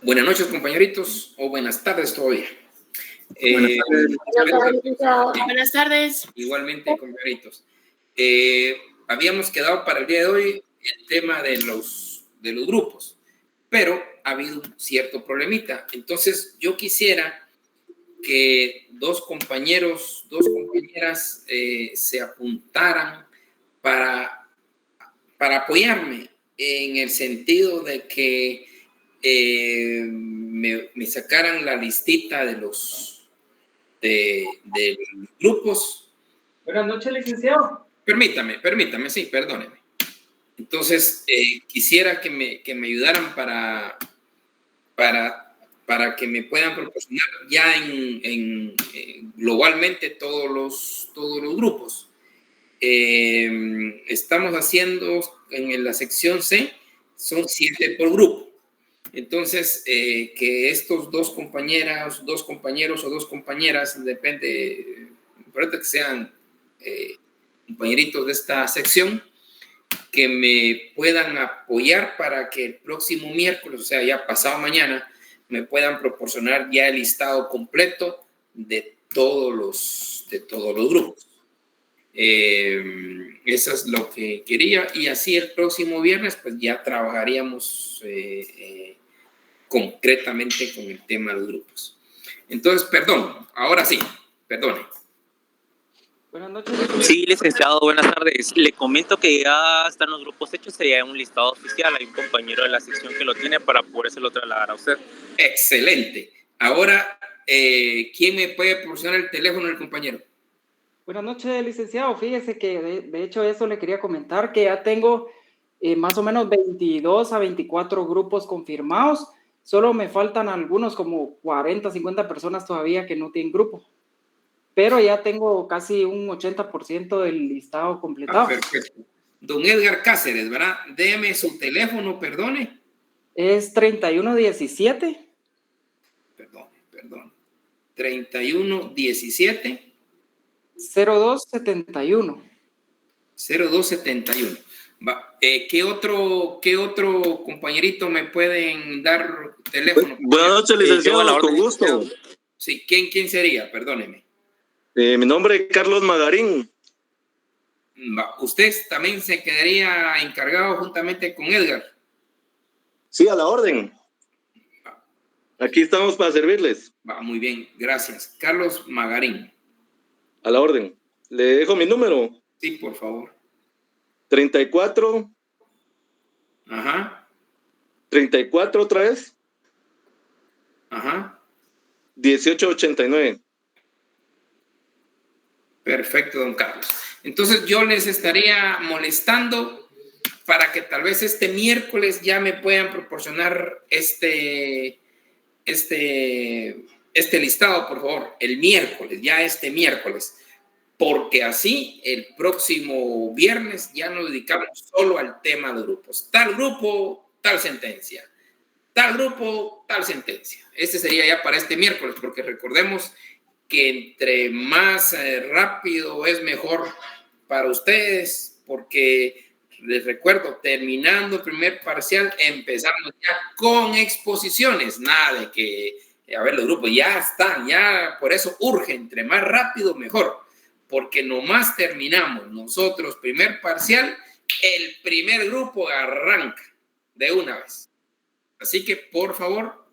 Buenas noches, compañeritos, o buenas tardes todavía. Buenas tardes. Igualmente, compañeritos. Habíamos quedado para el día de hoy el tema de los grupos, pero ha habido un cierto problemita. Entonces, yo quisiera que dos compañeras se apuntaran para apoyarme en el sentido de que me sacaran la listita de los grupos. Buenas noches, licenciado. Permítame, sí, perdóneme. Entonces, quisiera que me ayudaran para que me puedan proporcionar ya globalmente todos los grupos. Estamos haciendo en la sección C, son 7 por grupo. Entonces, que estos dos compañeros o dos compañeras, depende, importa que sean compañeritos de esta sección, que me puedan apoyar para que el próximo miércoles, o sea, ya pasado mañana, me puedan proporcionar ya el listado completo de todos los grupos. Eso es lo que quería, y así el próximo viernes pues ya trabajaríamos concretamente con el tema de los grupos. Entonces, perdón, ahora sí, perdone. Buenas noches. Sí, licenciado, buenas tardes. Le comento que ya están los grupos hechos, sería un listado oficial. Hay un compañero de la sección que lo tiene para podérselo trasladar a usted. Excelente. Ahora, ¿quién me puede proporcionar el teléfono del compañero? Buenas noches, licenciado. Fíjese que de hecho eso le quería comentar, que ya tengo más o menos 22 a 24 grupos confirmados. Solo me faltan algunos, como 40, 50 personas todavía que no tienen grupo. Pero ya tengo casi un 80% del listado completado. Perfecto. Don Edgar Cáceres, ¿verdad? Deme su teléfono, perdone. Es 3117. Perdón. 3117. 0271. 0271. ¿Qué otro compañerito me pueden dar teléfono? Buenas noches, licenciado, con gusto. Sí, ¿quién sería? Perdóneme. Mi nombre es Carlos Magarín. ¿Usted también se quedaría encargado juntamente con Edgar? Sí, a la orden. Aquí estamos para servirles. Muy bien, gracias. Carlos Magarín. A la orden. Le dejo mi número. Sí, por favor. 34. Ajá. 34 otra vez. Ajá. 1889. Perfecto, don Carlos. Entonces yo les estaría molestando para que tal vez este miércoles ya me puedan proporcionar este listado, por favor. El miércoles, ya este miércoles. Porque así el próximo viernes ya nos dedicamos solo al tema de grupos. Tal grupo, tal sentencia. Tal grupo, tal sentencia. Este sería ya para este miércoles, porque recordemos que entre más rápido es mejor para ustedes, porque les recuerdo, terminando el primer parcial, empezamos ya con exposiciones. Nada de que, a ver, los grupos ya están, ya por eso urge, entre más rápido mejor. Porque nomás terminamos nosotros primer parcial, el primer grupo arranca de una vez. Así que, por favor,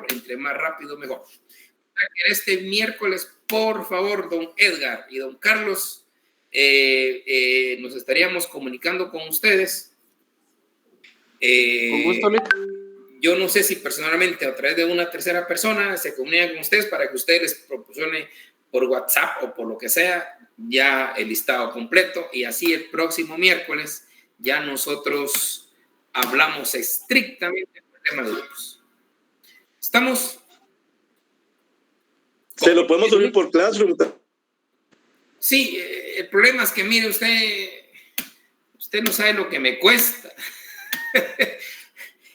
entre más rápido mejor. Este miércoles, por favor, don Edgar y don Carlos, nos estaríamos comunicando con ustedes. Con gusto, yo no sé si personalmente a través de una tercera persona se comunican con ustedes para que ustedes les proporcione por WhatsApp o por lo que sea, ya el listado completo, y así el próximo miércoles ya nosotros hablamos estrictamente del tema de grupos. ¿Estamos? ¿Se lo podemos subir por Classroom? Sí, el problema es que, mire, usted no sabe lo que me cuesta.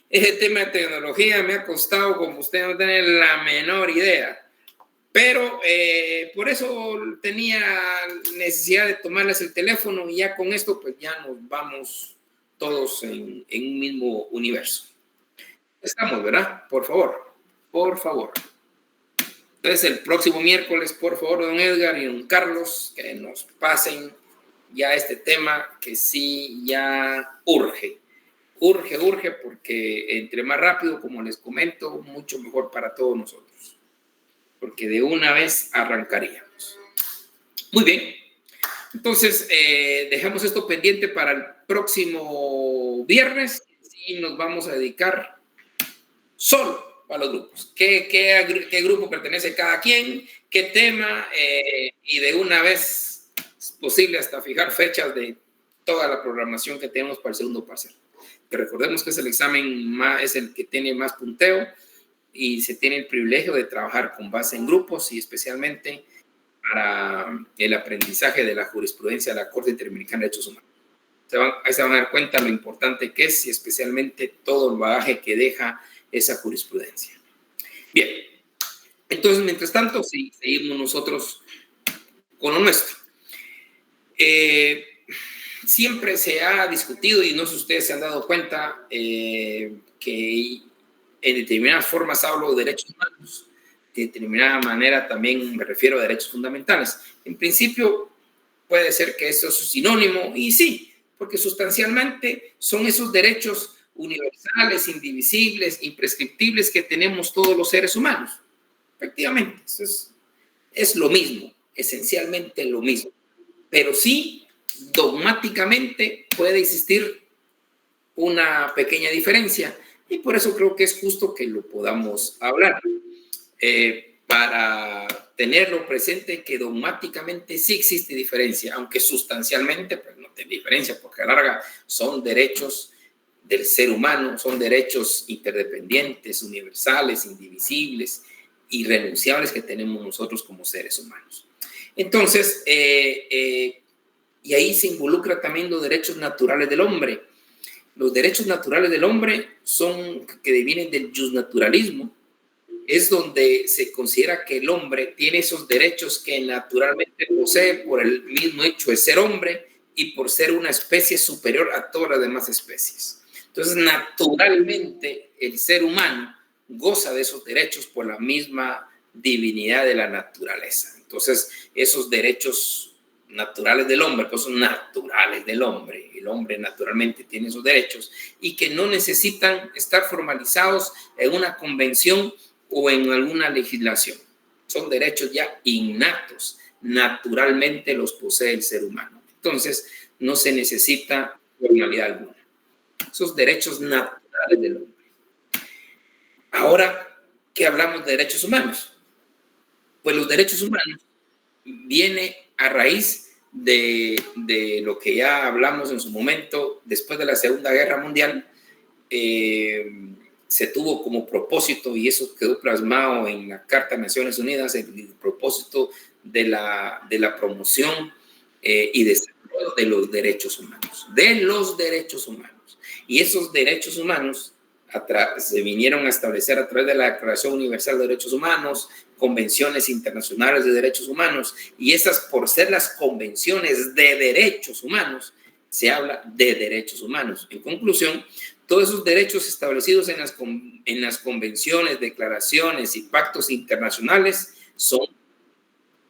Ese tema de tecnología me ha costado, como usted no tiene la menor idea. Pero por eso tenía necesidad de tomarles el teléfono, y ya con esto pues ya nos vamos todos en un mismo universo. Estamos, ¿verdad? Por favor. por favor. Entonces, el próximo miércoles, por favor, don Edgar y don Carlos, que nos pasen ya este tema que sí ya urge, porque entre más rápido, como les comento, mucho mejor para todos nosotros, porque de una vez arrancaríamos. Muy bien, entonces dejamos esto pendiente para el próximo viernes y nos vamos a dedicar solo a los grupos. ¿Qué grupo pertenece cada quien? ¿Qué tema? Y de una vez es posible hasta fijar fechas de toda la programación que tenemos para el segundo parcial. Que recordemos que es el examen es el que tiene más punteo y se tiene el privilegio de trabajar con base en grupos y especialmente para el aprendizaje de la jurisprudencia de la Corte Interamericana de Derechos Humanos. Ahí se van a dar cuenta lo importante que es y especialmente todo el bagaje que deja esa jurisprudencia. Bien, entonces, mientras tanto, seguimos nosotros con lo nuestro. Siempre se ha discutido, y no sé si ustedes se han dado cuenta, que en determinadas formas hablo de derechos humanos, de determinada manera también me refiero a derechos fundamentales. En principio, puede ser que eso es sinónimo, y sí, porque sustancialmente son esos derechos universales, indivisibles, imprescriptibles que tenemos todos los seres humanos. Efectivamente, eso es lo mismo, esencialmente lo mismo. Pero sí, dogmáticamente puede existir una pequeña diferencia y por eso creo que es justo que lo podamos hablar. Para tenerlo presente que dogmáticamente sí existe diferencia, aunque sustancialmente pues no tiene diferencia, porque a la larga son derechos del ser humano, son derechos interdependientes, universales, indivisibles, irrenunciables que tenemos nosotros como seres humanos. Entonces, y ahí se involucra también los derechos naturales del hombre. Los derechos naturales del hombre son que vienen del justnaturalismo, es donde se considera que el hombre tiene esos derechos que naturalmente posee por el mismo hecho de ser hombre y por ser una especie superior a todas las demás especies. Entonces, naturalmente, el ser humano goza de esos derechos por la misma divinidad de la naturaleza. Entonces, esos derechos naturales del hombre, pues son naturales del hombre. El hombre naturalmente tiene esos derechos y que no necesitan estar formalizados en una convención o en alguna legislación. Son derechos ya innatos, naturalmente los posee el ser humano. Entonces, no se necesita formalidad alguna. Esos derechos naturales del hombre. Ahora, ¿qué hablamos de derechos humanos? Pues los derechos humanos viene a raíz de lo que ya hablamos en su momento, después de la Segunda Guerra Mundial, se tuvo como propósito, y eso quedó plasmado en la Carta de Naciones Unidas, el propósito de la promoción y desarrollo de los derechos humanos. Y esos derechos humanos se vinieron a establecer a través de la Declaración Universal de Derechos Humanos, convenciones internacionales de derechos humanos, y esas, por ser las convenciones de derechos humanos, se habla de derechos humanos. En conclusión, todos esos derechos establecidos en las convenciones, declaraciones y pactos internacionales son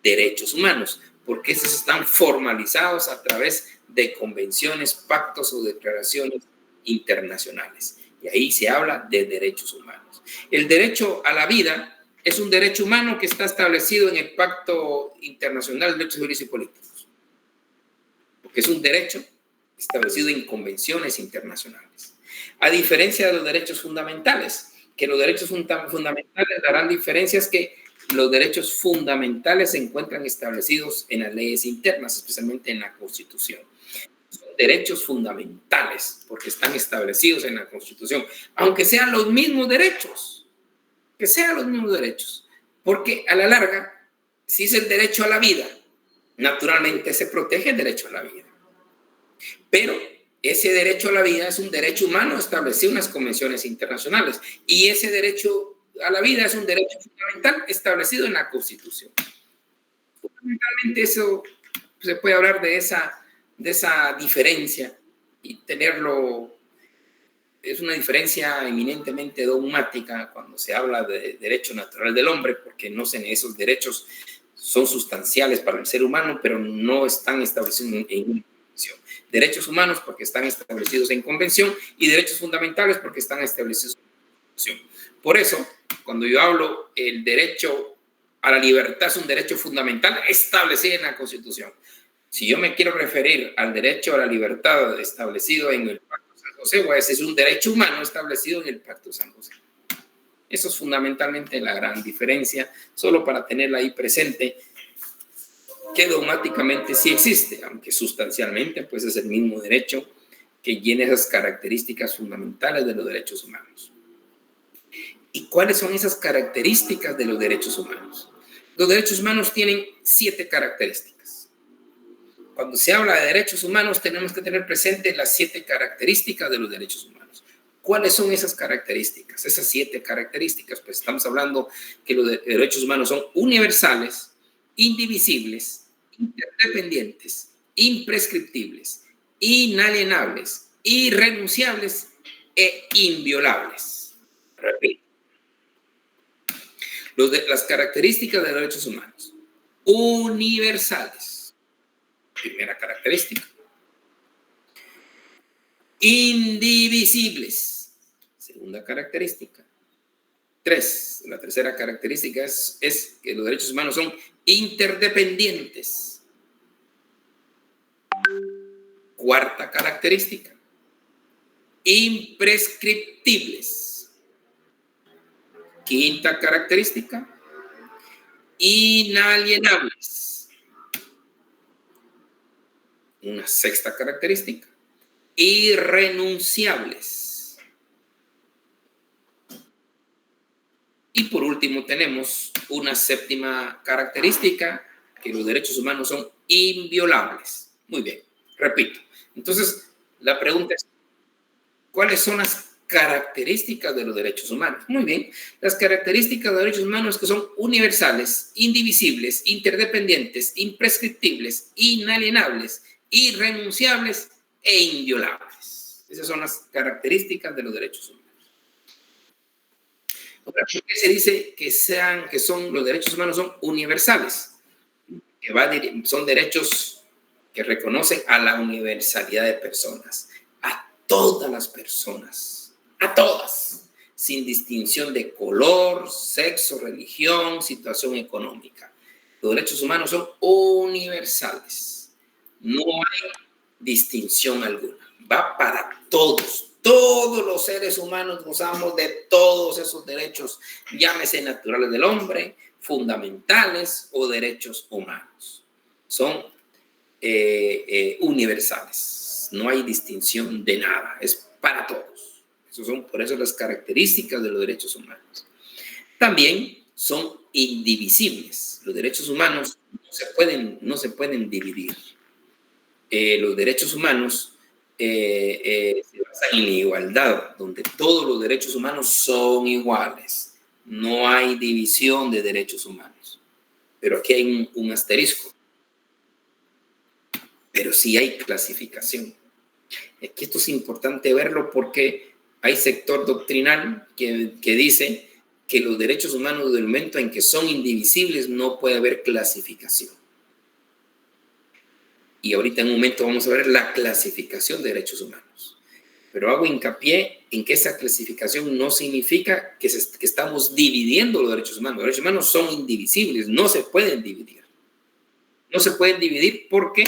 derechos humanos, porque esos están formalizados a través de convenciones, pactos o declaraciones internacionales. Y ahí se habla de derechos humanos. El derecho a la vida es un derecho humano que está establecido en el Pacto Internacional de Derechos Civiles y Políticos, porque es un derecho establecido en convenciones internacionales. A diferencia de los derechos fundamentales, que los derechos fundamentales darán diferencias que los derechos fundamentales se encuentran establecidos en las leyes internas, especialmente en la Constitución. Son derechos fundamentales porque están establecidos en la Constitución, aunque sean los mismos derechos, porque a la larga, si es el derecho a la vida, naturalmente se protege el derecho a la vida. Pero ese derecho a la vida es un derecho humano establecido en las convenciones internacionales y ese derecho a la vida es un derecho fundamental establecido en la Constitución. Fundamentalmente eso se puede hablar de esa diferencia y tenerlo es una diferencia eminentemente dogmática cuando se habla de derecho natural del hombre, porque no sé, esos derechos son sustanciales para el ser humano, pero no están establecidos en convención. Derechos humanos porque están establecidos en convención y derechos fundamentales porque están establecidos en convención. Por eso, cuando yo hablo, el derecho a la libertad es un derecho fundamental establecido en la Constitución. Si yo me quiero referir al derecho a la libertad establecido en el Pacto de San José, voy a decir, es un derecho humano establecido en el Pacto de San José. Eso es fundamentalmente la gran diferencia, solo para tenerla ahí presente, que dogmáticamente sí existe, aunque sustancialmente pues es el mismo derecho que tiene esas características fundamentales de los derechos humanos. ¿Y cuáles son esas características de los derechos humanos? Los derechos humanos tienen 7 características. Cuando se habla de derechos humanos, tenemos que tener presente las 7 características de los derechos humanos. ¿Cuáles son esas características? Esas 7 características, pues estamos hablando que los derechos humanos son universales, indivisibles, interdependientes, imprescriptibles, inalienables, irrenunciables e inviolables. Repito. Las características de los derechos humanos. Universales. Primera característica. Indivisibles. Segunda característica. 3. La tercera característica es que los derechos humanos son interdependientes. Cuarta característica. Imprescriptibles. Quinta característica. Inalienables. Una sexta característica. Irrenunciables. Y por último tenemos una séptima característica, que los derechos humanos son inviolables. Muy bien, repito. Entonces, la pregunta es, ¿cuáles son las características de los derechos humanos? Muy bien, las características de los derechos humanos que son universales, indivisibles, interdependientes, imprescriptibles, inalienables, irrenunciables e inviolables. Esas son las características de los derechos humanos. Ahora, ¿por qué se dice que son los derechos humanos son universales? Son derechos que reconocen a la universalidad de personas, a todas las personas, a todas, sin distinción de color, sexo, religión, situación económica. Los derechos humanos son universales. No hay distinción alguna. Va para todos. Todos los seres humanos gozamos de todos esos derechos, llámese naturales del hombre, fundamentales o derechos humanos. Son universales. No hay distinción de nada. Es para todos. Por eso las características de los derechos humanos. También son indivisibles. Los derechos humanos no se pueden dividir. Los derechos humanos se basan en la igualdad, donde todos los derechos humanos son iguales. No hay división de derechos humanos. Pero aquí hay un asterisco. Pero sí hay clasificación. Aquí esto es importante verlo porque hay sector doctrinal que dice que los derechos humanos, del momento en que son indivisibles, no puede haber clasificación. Y ahorita en un momento vamos a ver la clasificación de derechos humanos. Pero hago hincapié en que esa clasificación no significa que estamos dividiendo los derechos humanos. Los derechos humanos son indivisibles, no se pueden dividir. No se pueden dividir porque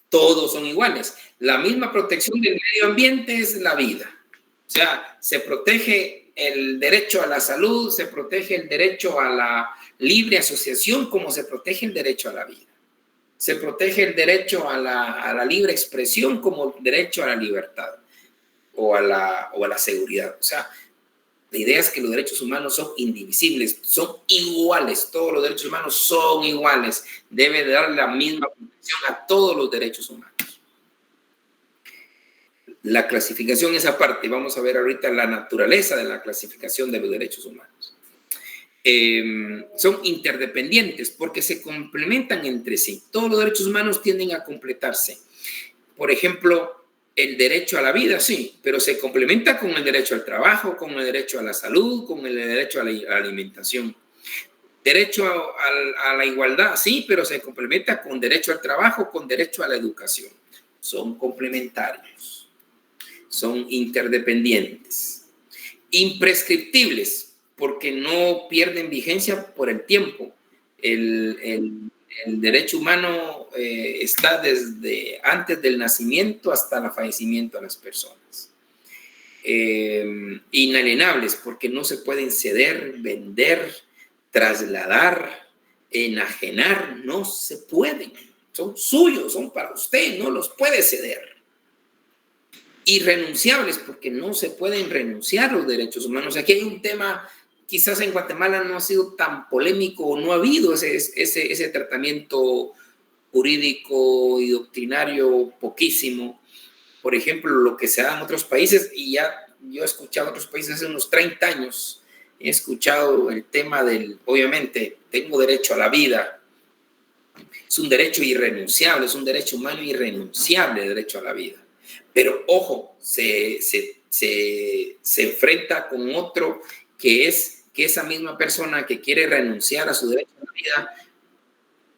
todos son iguales. La misma protección del medio ambiente es la vida. O sea, se protege el derecho a la salud, se protege el derecho a la libre asociación como se protege el derecho a la vida. Se protege el derecho a la libre expresión como el derecho a la libertad o a la seguridad. O sea, la idea es que los derechos humanos son indivisibles, son iguales. Todos los derechos humanos son iguales. Debe dar la misma protección a todos los derechos humanos. La clasificación es aparte. Vamos a ver ahorita la naturaleza de la clasificación de los derechos humanos. Son interdependientes porque se complementan entre sí. Todos los derechos humanos tienden a completarse. Por ejemplo, el derecho a la vida, sí, pero se complementa con el derecho al trabajo, con el derecho a la salud, con el derecho a la alimentación. Derecho a la igualdad, sí, pero se complementa con derecho al trabajo, con derecho a la educación. Son complementarios, son interdependientes, imprescriptibles, porque no pierden vigencia por el tiempo. El derecho humano está desde antes del nacimiento hasta el fallecimiento de las personas. Inalienables, porque no se pueden ceder, vender, trasladar, enajenar, no se pueden. Son suyos, son para usted, no los puede ceder. Irrenunciables, porque no se pueden renunciar los derechos humanos. Aquí hay un tema, quizás en Guatemala no ha sido tan polémico, o no ha habido ese tratamiento jurídico y doctrinario poquísimo. Por ejemplo, lo que se da en otros países, y ya yo he escuchado en otros países hace unos 30 años, he escuchado el tema del, obviamente, tengo derecho a la vida. Es un derecho irrenunciable, es un derecho humano irrenunciable, el derecho a la vida. Pero, ojo, se enfrenta con otro que es que esa misma persona que quiere renunciar a su derecho a la vida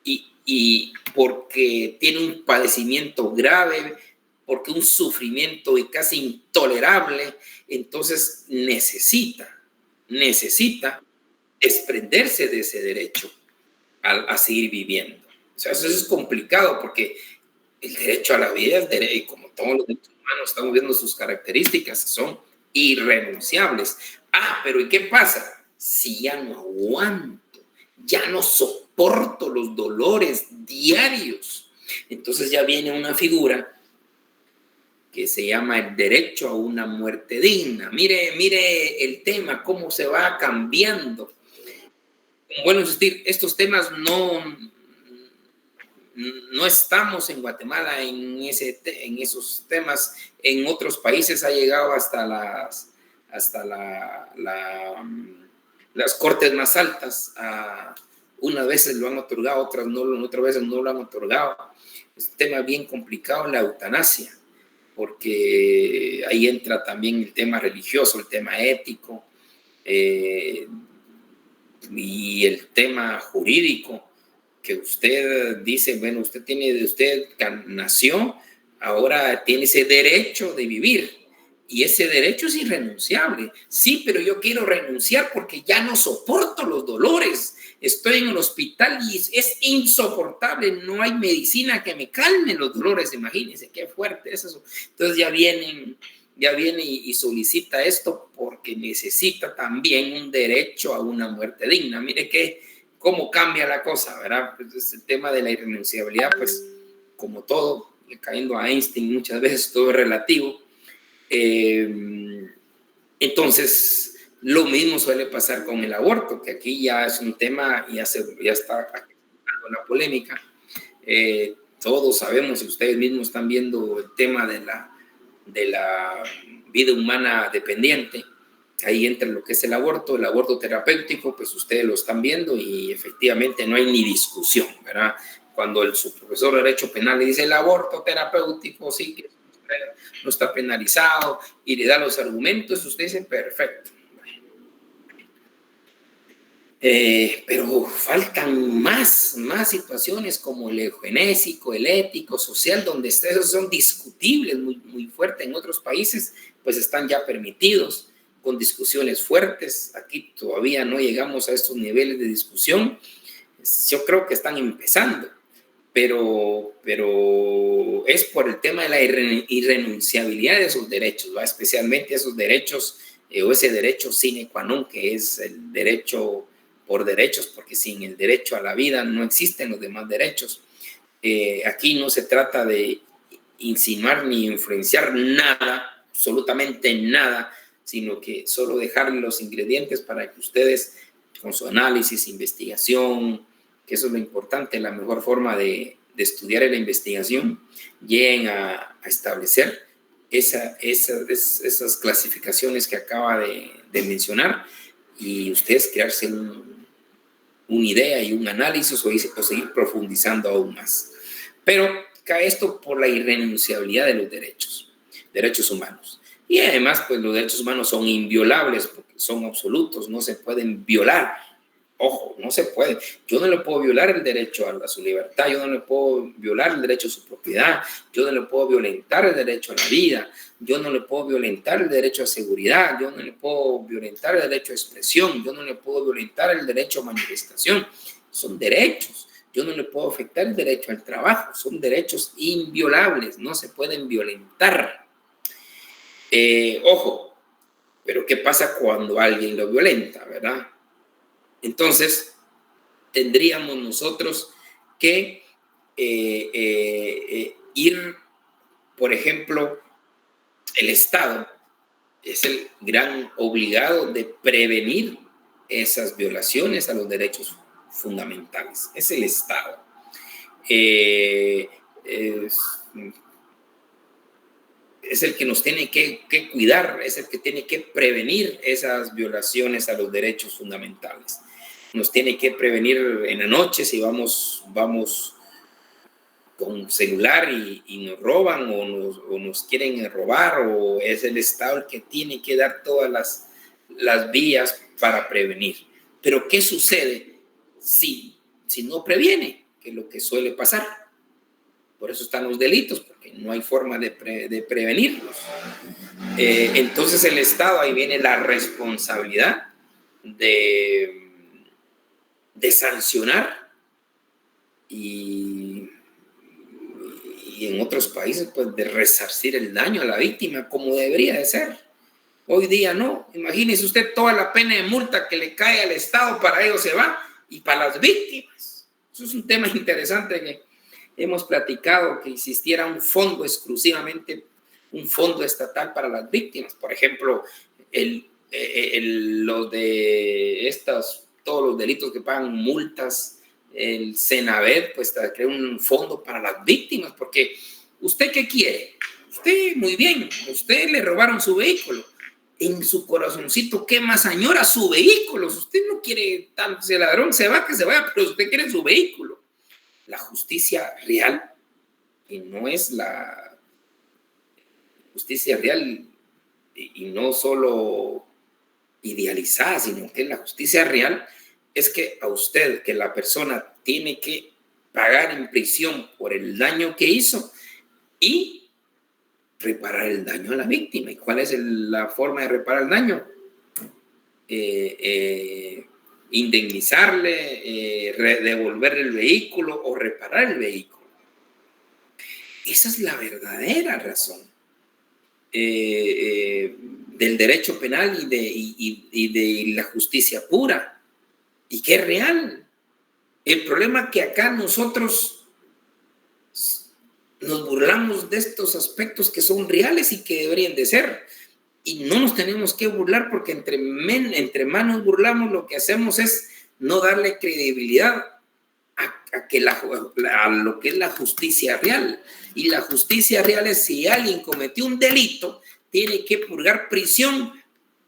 y porque tiene un padecimiento grave, porque un sufrimiento casi intolerable, entonces necesita desprenderse de ese derecho a seguir viviendo. O sea, eso es complicado porque el derecho a la vida es derecho, y como todos los derechos humanos estamos viendo sus características, son irrenunciables. Pero ¿y qué pasa? Si ya no aguanto, ya no soporto los dolores diarios, entonces ya viene una figura que se llama el derecho a una muerte digna. Mire el tema, cómo se va cambiando. Bueno, estos temas no estamos en Guatemala en esos temas. En otros países ha llegado hasta las cortes más altas. Unas veces lo han otorgado, otras veces no lo han otorgado. Es un tema bien complicado, la eutanasia, porque ahí entra también el tema religioso, el tema ético y el tema jurídico, que usted dice, bueno, usted nació, ahora tiene ese derecho de vivir y ese derecho es irrenunciable. Sí, pero yo quiero renunciar porque ya no soporto los dolores. Estoy en el hospital y es insoportable, no hay medicina que me calme los dolores, imagínense qué fuerte es eso. Entonces ya viene y solicita esto porque necesita también un derecho a una muerte digna. Mire cómo cambia la cosa, ¿verdad? Pues el tema de la irrenunciabilidad, pues como todo, cayendo a Einstein muchas veces, todo es relativo. Entonces, lo mismo suele pasar con el aborto, que aquí ya es un tema, ya está la polémica. Todos sabemos, y ustedes mismos están viendo el tema de la vida humana dependiente. Ahí entra lo que es el aborto terapéutico, pues ustedes lo están viendo y efectivamente no hay ni discusión, ¿verdad? Cuando su profesor de Derecho Penal le dice el aborto terapéutico, sí, que no está penalizado y le da los argumentos, usted dice perfecto. Pero faltan más situaciones como el eugenésico, el ético, social, donde esos son discutibles muy, muy fuertes. En otros países pues están ya permitidos con discusiones fuertes. Aquí todavía no llegamos a estos niveles de discusión. Yo creo que están empezando, pero es por el tema de la irrenunciabilidad de esos derechos, ¿va? Especialmente esos derechos o ese derecho sine qua non, que es el derecho por derechos, porque sin el derecho a la vida no existen los demás derechos. Aquí no se trata de insinuar ni influenciar nada, absolutamente nada, sino que solo dejar los ingredientes para que ustedes, con su análisis, investigación, que eso es lo importante, la mejor forma de estudiar la investigación, lleguen a establecer esas clasificaciones que acaba de mencionar y ustedes crearse una idea y un análisis o seguir profundizando aún más. Pero cae esto por la irrenunciabilidad de los derechos. derechos humanos. Y además, pues los derechos humanos son inviolables porque son absolutos, no se pueden violar. Ojo, no se puede. Yo no le puedo violar el derecho a su libertad, yo no le puedo violar el derecho a su propiedad, yo no le puedo violentar el derecho a la vida, yo no le puedo violentar el derecho a seguridad, yo no le puedo violentar el derecho a expresión, yo no le puedo violentar el derecho a manifestación. Son derechos. Yo no le puedo afectar el derecho al trabajo. Son derechos inviolables, no se pueden violentar. Ojo, pero ¿qué pasa cuando alguien lo violenta, verdad? Entonces, tendríamos nosotros que ir, por ejemplo, el Estado es el gran obligado de prevenir esas violaciones a los derechos fundamentales. Es el Estado. Es el que nos tiene que cuidar, es el que tiene que prevenir esas violaciones a los derechos fundamentales. Nos tiene que prevenir en la noche si vamos con celular y nos roban o nos quieren robar, o es el Estado el que tiene que dar todas las vías para prevenir. Pero ¿qué sucede si no previene? Que es lo que suele pasar. Por eso están los delitos, porque no hay forma de prevenirlos. Entonces el Estado, ahí viene la responsabilidad de sancionar y en otros países pues de resarcir el daño a la víctima como debería de ser. Hoy día no. Imagínese usted toda la pena de multa que le cae al Estado, para ello se va, y para las víctimas. Eso es un tema interesante que hemos platicado, que existiera un fondo exclusivamente, un fondo estatal para las víctimas. Por ejemplo, los de todos los delitos que pagan multas, el Senavet, pues crea un fondo para las víctimas, porque ¿usted qué quiere? Usted, muy bien, usted le robaron su vehículo. En su corazoncito, ¿qué más añora? Su vehículo. Usted no quiere tanto, si el ladrón se va, que se vaya, pero usted quiere su vehículo. La justicia real, y no es la justicia real y no solo idealizada, sino que la justicia real es que a usted, que la persona tiene que pagar en prisión por el daño que hizo y reparar el daño a la víctima. ¿Y cuál es la forma de reparar el daño? Indemnizarle, devolverle el vehículo o reparar el vehículo. Esa es la verdadera razón del derecho penal y de la justicia pura, y que es real. El problema es que acá nosotros nos burlamos de estos aspectos que son reales y que deberían de ser. Y no nos tenemos que burlar, porque entre más nos burlamos, lo que hacemos es no darle credibilidad a lo que es la justicia real. Y la justicia real es: si alguien cometió un delito, tiene que purgar prisión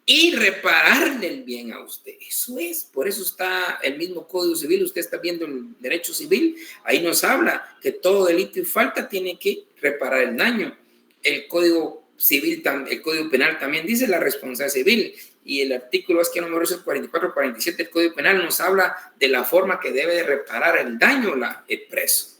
y repararle el bien a usted. Eso es, por eso está el mismo Código Civil. Usted está viendo el derecho civil, ahí nos habla que todo delito y falta tiene que reparar el daño. El Código Civil, el Código Penal también dice la responsabilidad civil, y el artículo, es que no me acuerdo, es el 44 47 del Código Penal, nos habla de la forma que debe de reparar el daño el preso.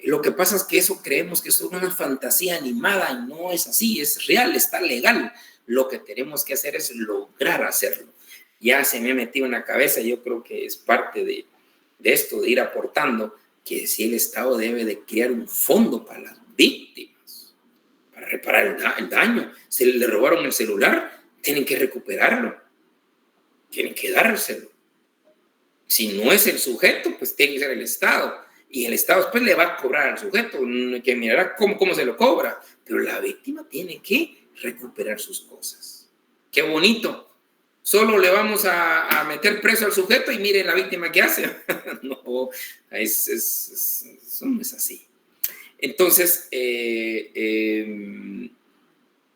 Lo que pasa es que eso creemos que es una fantasía animada, y no es así, es real, está legal. Lo que tenemos que hacer es lograr hacerlo. Ya se me ha metido en la cabeza, yo creo que es parte de esto, de ir aportando, que si el Estado debe de crear un fondo para las víctimas, para reparar el daño. Si le robaron el celular, tienen que recuperarlo, tienen que dárselo. Si no es el sujeto, pues tiene que ser el Estado, y el Estado después le va a cobrar al sujeto, que mirará cómo se lo cobra, pero la víctima tiene que recuperar sus cosas. Qué bonito. Solo le vamos a meter preso al sujeto y mire la víctima que hace. No, eso no es así. Entonces,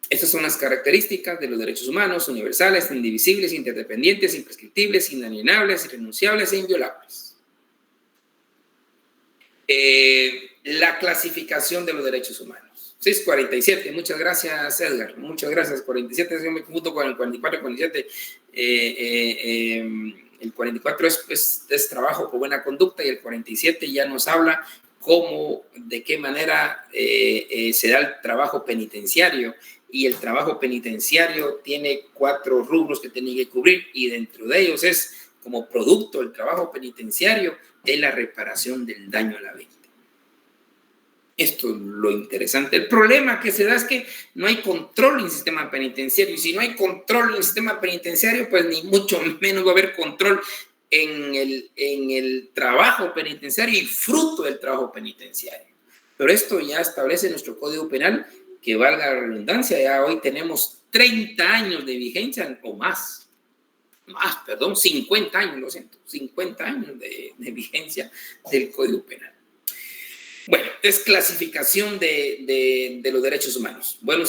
estas son las características de los derechos humanos: universales, indivisibles, interdependientes, imprescriptibles, inalienables, irrenunciables e inviolables. La clasificación de los derechos humanos. 647, muchas gracias, Edgar. Muchas gracias. 47, yo me confundo con el 44 y 47. El 44 es trabajo por buena conducta y el 47 ya nos habla de qué manera se da el trabajo penitenciario. Y el trabajo penitenciario tiene 4 rubros que tiene que cubrir y dentro de ellos es, como producto del trabajo penitenciario, es la reparación del daño a la víctima. Esto es lo interesante. El problema que se da es que no hay control en el sistema penitenciario. Y si no hay control en el sistema penitenciario, pues ni mucho menos va a haber control en el trabajo penitenciario y fruto del trabajo penitenciario. Pero esto ya establece nuestro Código Penal, que valga la redundancia, ya hoy tenemos 30 años de vigencia o más, 50 años, lo siento, 50 años de vigencia del Código Penal. Bueno, es clasificación de los derechos humanos. Bueno,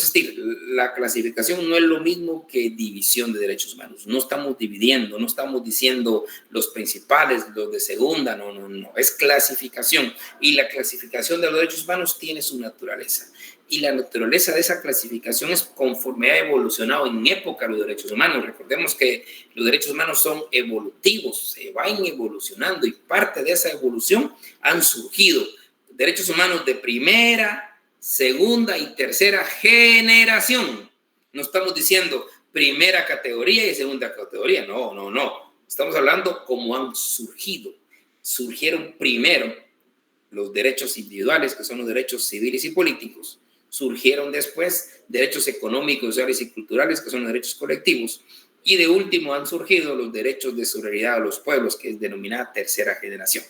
la clasificación no es lo mismo que división de derechos humanos. No estamos dividiendo, no estamos diciendo los principales, los de segunda, no. Es clasificación. Y la clasificación de los derechos humanos tiene su naturaleza. Y la naturaleza de esa clasificación es conforme ha evolucionado en época los derechos humanos. Recordemos que los derechos humanos son evolutivos, se van evolucionando y parte de esa evolución han surgido derechos humanos de primera, segunda y tercera generación. No estamos diciendo primera categoría y segunda categoría. No. Estamos hablando cómo han surgido. Surgieron primero los derechos individuales, que son los derechos civiles y políticos. Surgieron después derechos económicos, sociales y culturales, que son los derechos colectivos. Y de último han surgido los derechos de solidaridad a los pueblos, que es denominada tercera generación.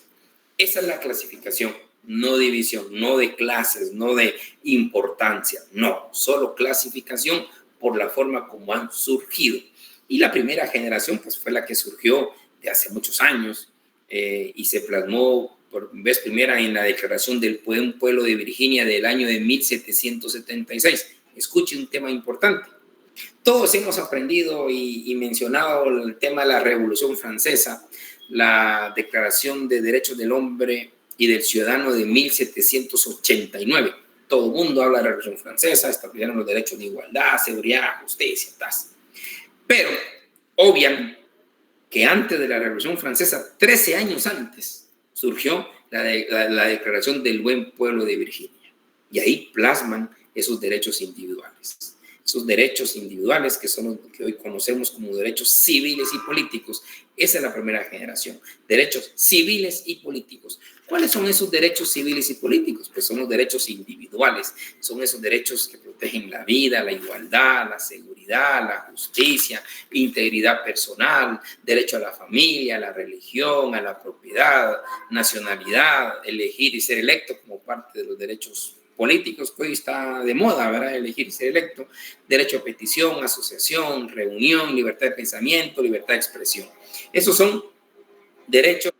Esa es la clasificación. No división, no de clases, no de importancia, no, solo clasificación por la forma como han surgido. Y la primera generación pues fue la que surgió de hace muchos años y se plasmó por vez primera en la Declaración del Pueblo de Virginia del año de 1776. Escuche un tema importante. Todos hemos aprendido y mencionado el tema de la Revolución Francesa, la Declaración de Derechos del Hombre y del Ciudadano de 1789. Todo el mundo habla de la Revolución Francesa, establecieron los derechos de igualdad, seguridad, justicia, taz. Pero obvian que antes de la Revolución Francesa, 13 años antes, surgió la Declaración del Buen Pueblo de Virginia. Y ahí plasman esos derechos individuales. Esos derechos individuales que son los que hoy conocemos como derechos civiles y políticos. Esa es la primera generación. Derechos civiles y políticos. ¿Cuáles son esos derechos civiles y políticos? Pues son los derechos individuales. Son esos derechos que protegen la vida, la igualdad, la seguridad, la justicia, integridad personal, derecho a la familia, a la religión, a la propiedad, nacionalidad, elegir y ser electo como parte de los derechos políticos, que hoy está de moda, ¿verdad? Elegir y ser electo, derecho a petición, asociación, reunión, libertad de pensamiento, libertad de expresión. Esos son derechos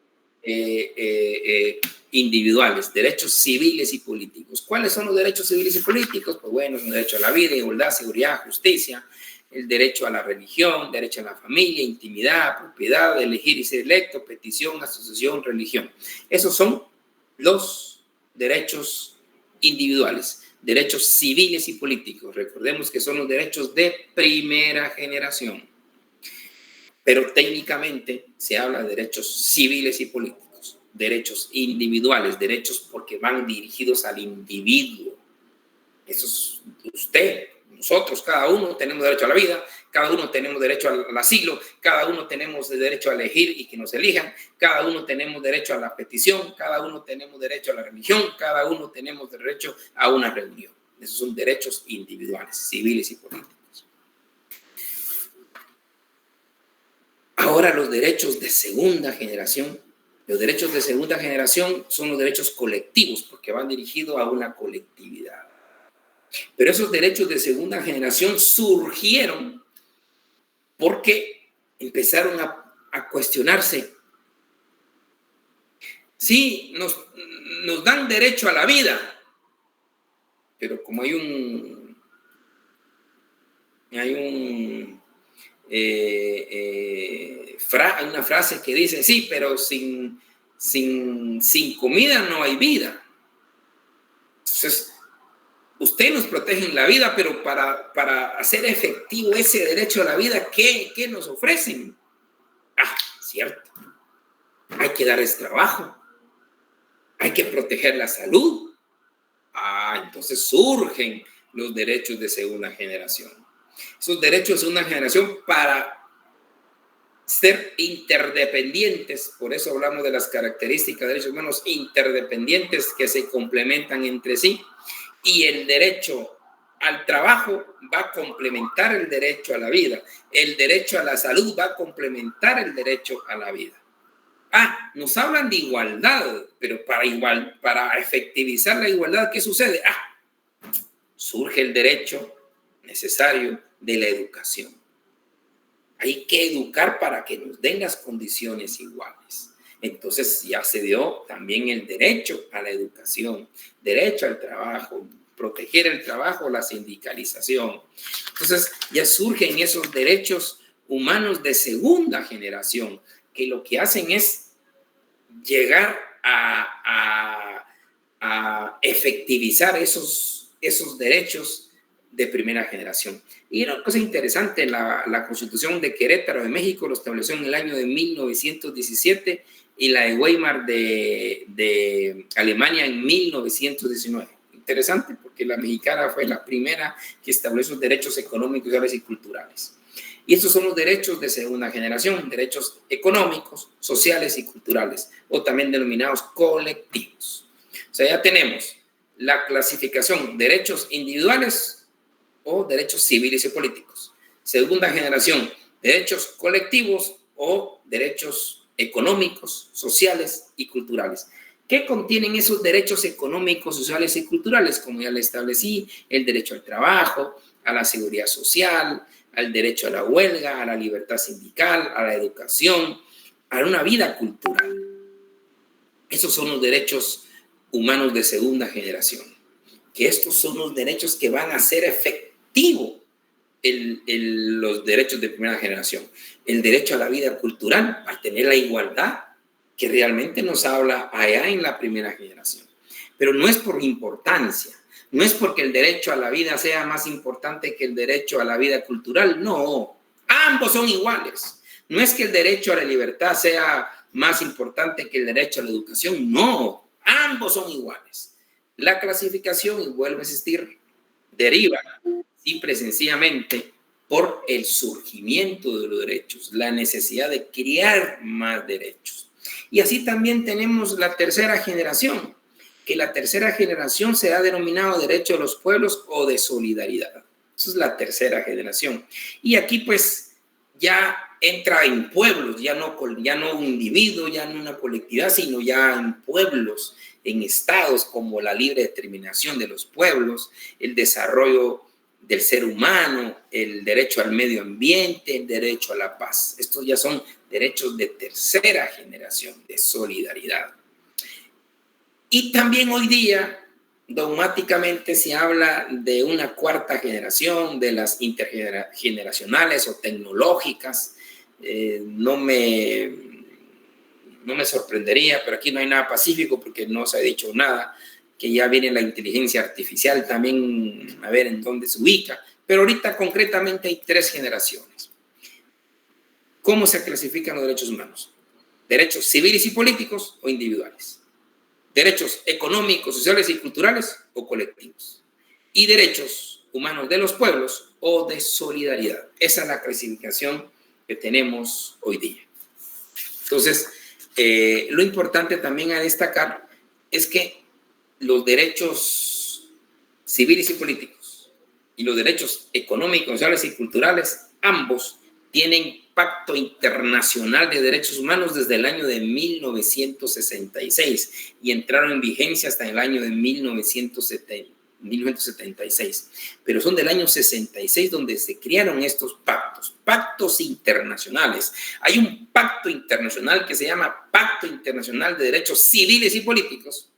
individuales, derechos civiles y políticos. ¿Cuáles son los derechos civiles y políticos? Pues bueno, el derecho a la vida, igualdad, seguridad, justicia, el derecho a la religión, derecho a la familia, intimidad, propiedad, elegir y ser electo, petición, asociación, religión. Esos son los derechos individuales, derechos civiles y políticos. Recordemos que son los derechos de primera generación. Pero técnicamente se habla de derechos civiles y políticos, derechos individuales, derechos porque van dirigidos al individuo. Eso es usted, nosotros, cada uno tenemos derecho a la vida, cada uno tenemos derecho al asilo, cada uno tenemos derecho a elegir y que nos elijan, cada uno tenemos derecho a la petición, cada uno tenemos derecho a la religión, cada uno tenemos derecho a una reunión. Esos son derechos individuales, civiles y políticos. Ahora los derechos de segunda generación. Los derechos de segunda generación son los derechos colectivos porque van dirigidos a una colectividad. Pero esos derechos de segunda generación surgieron porque empezaron a cuestionarse. Sí, nos dan derecho a la vida, pero como hay una frase que dice, sí, pero sin comida no hay vida. Entonces, Usted nos protege en la vida, pero para hacer efectivo ese derecho a la vida, ¿qué nos ofrecen? Cierto. Hay que darles trabajo. Hay que proteger la salud. Entonces surgen los derechos de segunda generación. Esos derechos de segunda generación para ser interdependientes, por eso hablamos de las características de derechos humanos interdependientes que se complementan entre sí, y el derecho al trabajo va a complementar el derecho a la vida, el derecho a la salud va a complementar el derecho a la vida. Nos hablan de igualdad, pero para efectivizar la igualdad, ¿qué sucede? Surge el derecho necesario de la educación. Hay que educar para que nos den las condiciones iguales. Entonces ya se dio también el derecho a la educación, derecho al trabajo, proteger el trabajo, la sindicalización. Entonces ya surgen esos derechos humanos de segunda generación, que lo que hacen es llegar a efectivizar esos derechos de primera generación. Y una cosa interesante, la Constitución de Querétaro de México lo estableció en el año de 1917 y la de Weimar de Alemania en 1919. Interesante porque la mexicana fue la primera que estableció derechos económicos, sociales y culturales. Y estos son los derechos de segunda generación, derechos económicos, sociales y culturales, o también denominados colectivos. O sea, ya tenemos la clasificación derechos individuales o derechos civiles y políticos. Segunda generación, derechos colectivos o derechos económicos, sociales y culturales. ¿Qué contienen esos derechos económicos, sociales y culturales? Como ya le establecí, el derecho al trabajo, a la seguridad social, al derecho a la huelga, a la libertad sindical, a la educación, a una vida cultural. Esos son los derechos humanos de segunda generación. Que estos son los derechos que van a hacer efectivo los derechos de primera generación. El derecho a la vida cultural, a tener la igualdad que realmente nos habla allá en la primera generación. Pero no es por importancia, no es porque el derecho a la vida sea más importante que el derecho a la vida cultural, no, ambos son iguales. No es que el derecho a la libertad sea más importante que el derecho a la educación, no, ambos son iguales. La clasificación, y vuelve a existir, deriva simple y sencillamente por el surgimiento de los derechos, la necesidad de crear más derechos. Y así también tenemos la tercera generación, que la tercera generación se ha denominado derecho de los pueblos o de solidaridad. Eso es la tercera generación. Y aquí pues ya entra en pueblos, ya no un individuo, ya no una colectividad, sino ya en pueblos, en estados como la libre determinación de los pueblos, el desarrollo del ser humano, el derecho al medio ambiente, el derecho a la paz. Estos ya son derechos de tercera generación, de solidaridad. Y también hoy día, dogmáticamente, se habla de una cuarta generación, de las intergeneracionales o tecnológicas. No me sorprendería, pero aquí no hay nada pacífico porque no se ha dicho nada, que ya viene la inteligencia artificial también, a ver en dónde se ubica. Pero ahorita concretamente hay tres generaciones. ¿Cómo se clasifican los derechos humanos? Derechos civiles y políticos o individuales. Derechos económicos, sociales y culturales o colectivos. Y derechos humanos de los pueblos o de solidaridad. Esa es la clasificación que tenemos hoy día. Entonces, lo importante también a destacar es que los derechos civiles y políticos y los derechos económicos, sociales y culturales, ambos tienen Pacto Internacional de Derechos Humanos desde el año de 1966 y entraron en vigencia hasta el año de 1976. Pero son del año 66 donde se crearon estos pactos internacionales. Hay un pacto internacional que se llama Pacto Internacional de Derechos Civiles y Políticos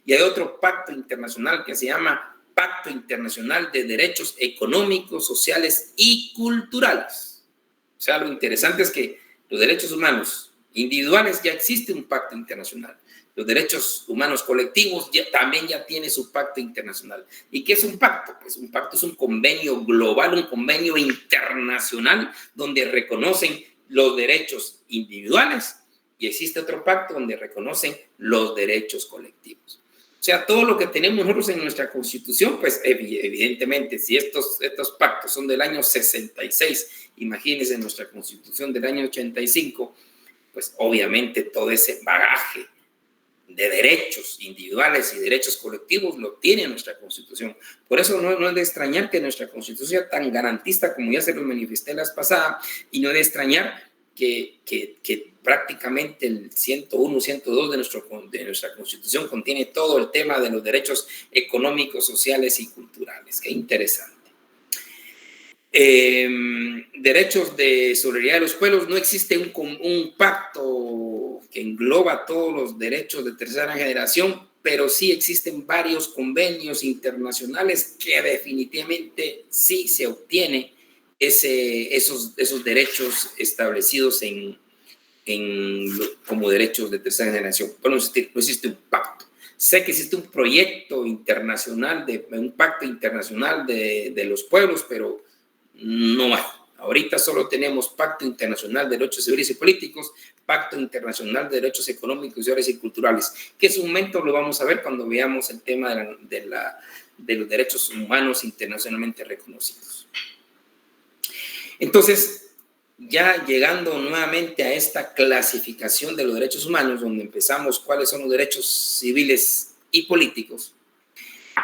y hay otro pacto internacional que se llama Pacto Internacional de Derechos Económicos, Sociales y Culturales. O sea, lo interesante es que los derechos humanos individuales ya existe un pacto internacional, los derechos humanos colectivos también ya tiene su pacto internacional. ¿Y qué es un pacto? Pues un pacto es un convenio global, un convenio internacional donde reconocen los derechos individuales y existe otro pacto donde reconocen los derechos colectivos. O sea, todo lo que tenemos nosotros en nuestra Constitución, pues evidentemente, si estos pactos son del año 66, imagínense nuestra Constitución del año 85, pues obviamente todo ese bagaje de derechos individuales y derechos colectivos lo tiene nuestra Constitución. Por eso no es de extrañar que nuestra Constitución sea tan garantista como ya se lo manifesté la pasada, y no es de extrañar que prácticamente el 101, 102 de nuestra Constitución contiene todo el tema de los derechos económicos, sociales y culturales. Qué interesante. Derechos de solidaridad de los pueblos. No existe un pacto que engloba todos los derechos de tercera generación, pero sí existen varios convenios internacionales que definitivamente sí se obtiene esos derechos establecidos como derechos de tercera generación. Pero no existe un pacto. Sé que existe un proyecto internacional, un pacto internacional de los pueblos, pero no hay. Ahorita solo tenemos Pacto Internacional de Derechos Civiles y Políticos, Pacto Internacional de Derechos Económicos, Sociales y Culturales, que en su momento lo vamos a ver cuando veamos el tema de los derechos humanos internacionalmente reconocidos. Entonces, ya llegando nuevamente a esta clasificación de los derechos humanos, donde empezamos cuáles son los derechos civiles y políticos,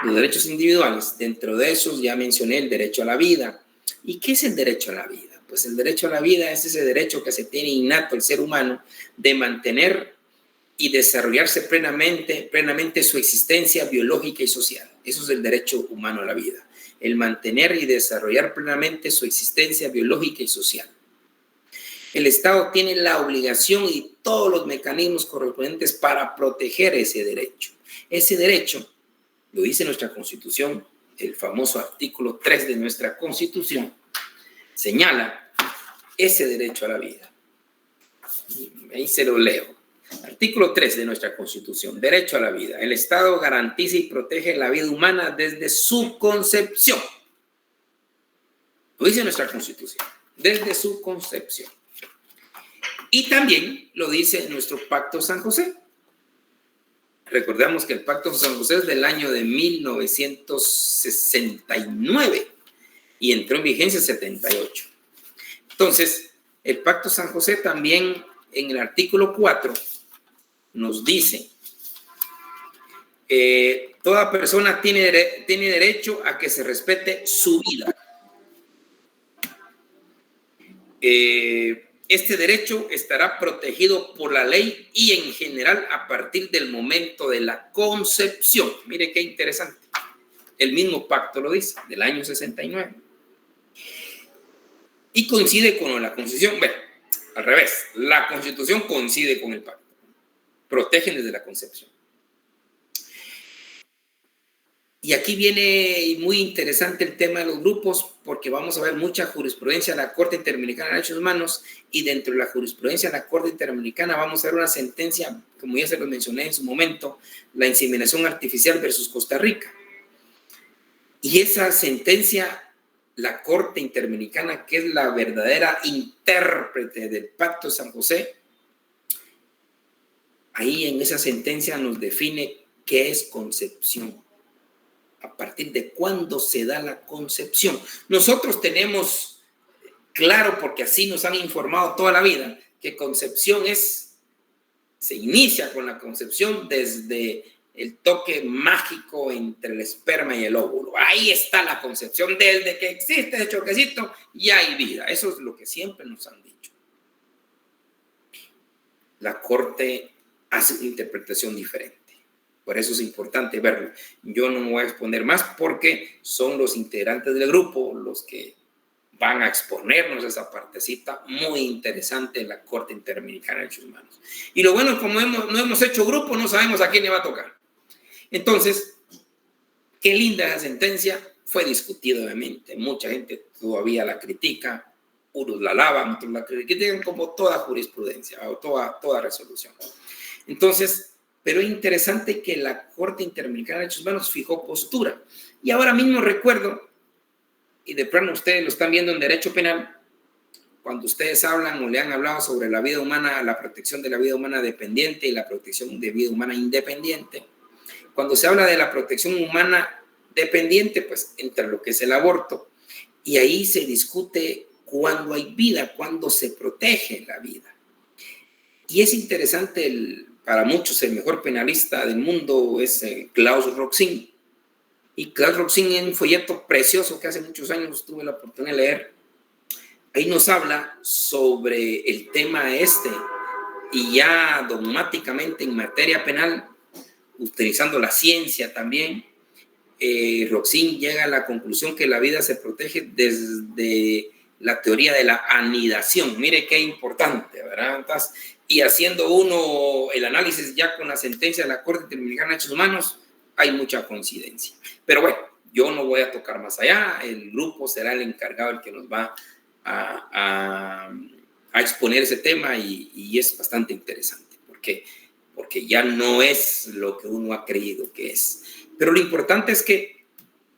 los derechos individuales. Dentro de esos ya mencioné el derecho a la vida. ¿Y qué es el derecho a la vida? Pues el derecho a la vida es ese derecho que se tiene innato el ser humano de mantener y desarrollarse plenamente su existencia biológica y social. Eso es el derecho humano a la vida. El mantener y desarrollar plenamente su existencia biológica y social. El Estado tiene la obligación y todos los mecanismos correspondientes para proteger ese derecho. Ese derecho, lo dice nuestra Constitución, el famoso artículo 3 de nuestra Constitución, señala ese derecho a la vida. Ahí se lo leo. Artículo 3 de nuestra Constitución, derecho a la vida. El Estado garantiza y protege la vida humana desde su concepción. Lo dice nuestra Constitución, desde su concepción. Y también lo dice nuestro Pacto San José. Recordemos que el Pacto San José es del año de 1969 y entró en vigencia en 78. Entonces, el Pacto San José también en el artículo 4 nos dice toda persona tiene derecho a que se respete su vida. Este derecho estará protegido por la ley y en general a partir del momento de la concepción. Mire qué interesante. El mismo pacto lo dice, del año 69. Y coincide con la Constitución. Bueno, al revés. La Constitución coincide con el pacto. Protegen desde la concepción. Y aquí viene muy interesante el tema de los grupos, porque vamos a ver mucha jurisprudencia de la Corte Interamericana de Derechos Humanos, y dentro de la jurisprudencia de la Corte Interamericana vamos a ver una sentencia, como ya se lo mencioné en su momento, la inseminación artificial versus Costa Rica. Y esa sentencia, la Corte Interamericana, que es la verdadera intérprete del Pacto de San José, ahí en esa sentencia nos define qué es concepción. A partir de cuándo se da la concepción. Nosotros tenemos claro, porque así nos han informado toda la vida, que concepción se inicia con la concepción desde el toque mágico entre el esperma y el óvulo. Ahí está la concepción, desde que existe ese choquecito ya hay vida. Eso es lo que siempre nos han dicho. La Corte hace una interpretación diferente. Por eso es importante verlo. Yo no me voy a exponer más porque son los integrantes del grupo los que van a exponernos esa partecita muy interesante en la Corte Interamericana de Derechos Humanos. Y lo bueno es como no hemos hecho grupo, no sabemos a quién le va a tocar. Entonces, qué linda la sentencia. Fue discutida, obviamente. Mucha gente todavía la critica. Unos la alaban, otros la critican, como toda jurisprudencia o toda resolución. Entonces, pero es interesante que la Corte Interamericana de Derechos Humanos fijó postura. Y ahora mismo recuerdo, y de plano ustedes lo están viendo en derecho penal, cuando ustedes hablan o le han hablado sobre la vida humana, la protección de la vida humana dependiente y la protección de vida humana independiente, cuando se habla de la protección humana dependiente, pues entra lo que es el aborto, y ahí se discute cuándo hay vida, cuándo se protege la vida. Y es interesante, para muchos el mejor penalista del mundo es Klaus Roxin. Y Klaus Roxin, en un folleto precioso que hace muchos años tuve la oportunidad de leer, ahí nos habla sobre el tema y ya dogmáticamente en materia penal, utilizando la ciencia también, Roxin llega a la conclusión que la vida se protege desde la teoría de la anidación. Mire qué importante, ¿verdad? Entonces, y haciendo uno el análisis ya con la sentencia de la Corte Interamericana de Derechos Humanos, hay mucha coincidencia. Pero bueno, yo no voy a tocar más allá. El grupo será el encargado, el que nos va a exponer ese tema, y es bastante interesante porque ya no es lo que uno ha creído que es. Pero lo importante es que,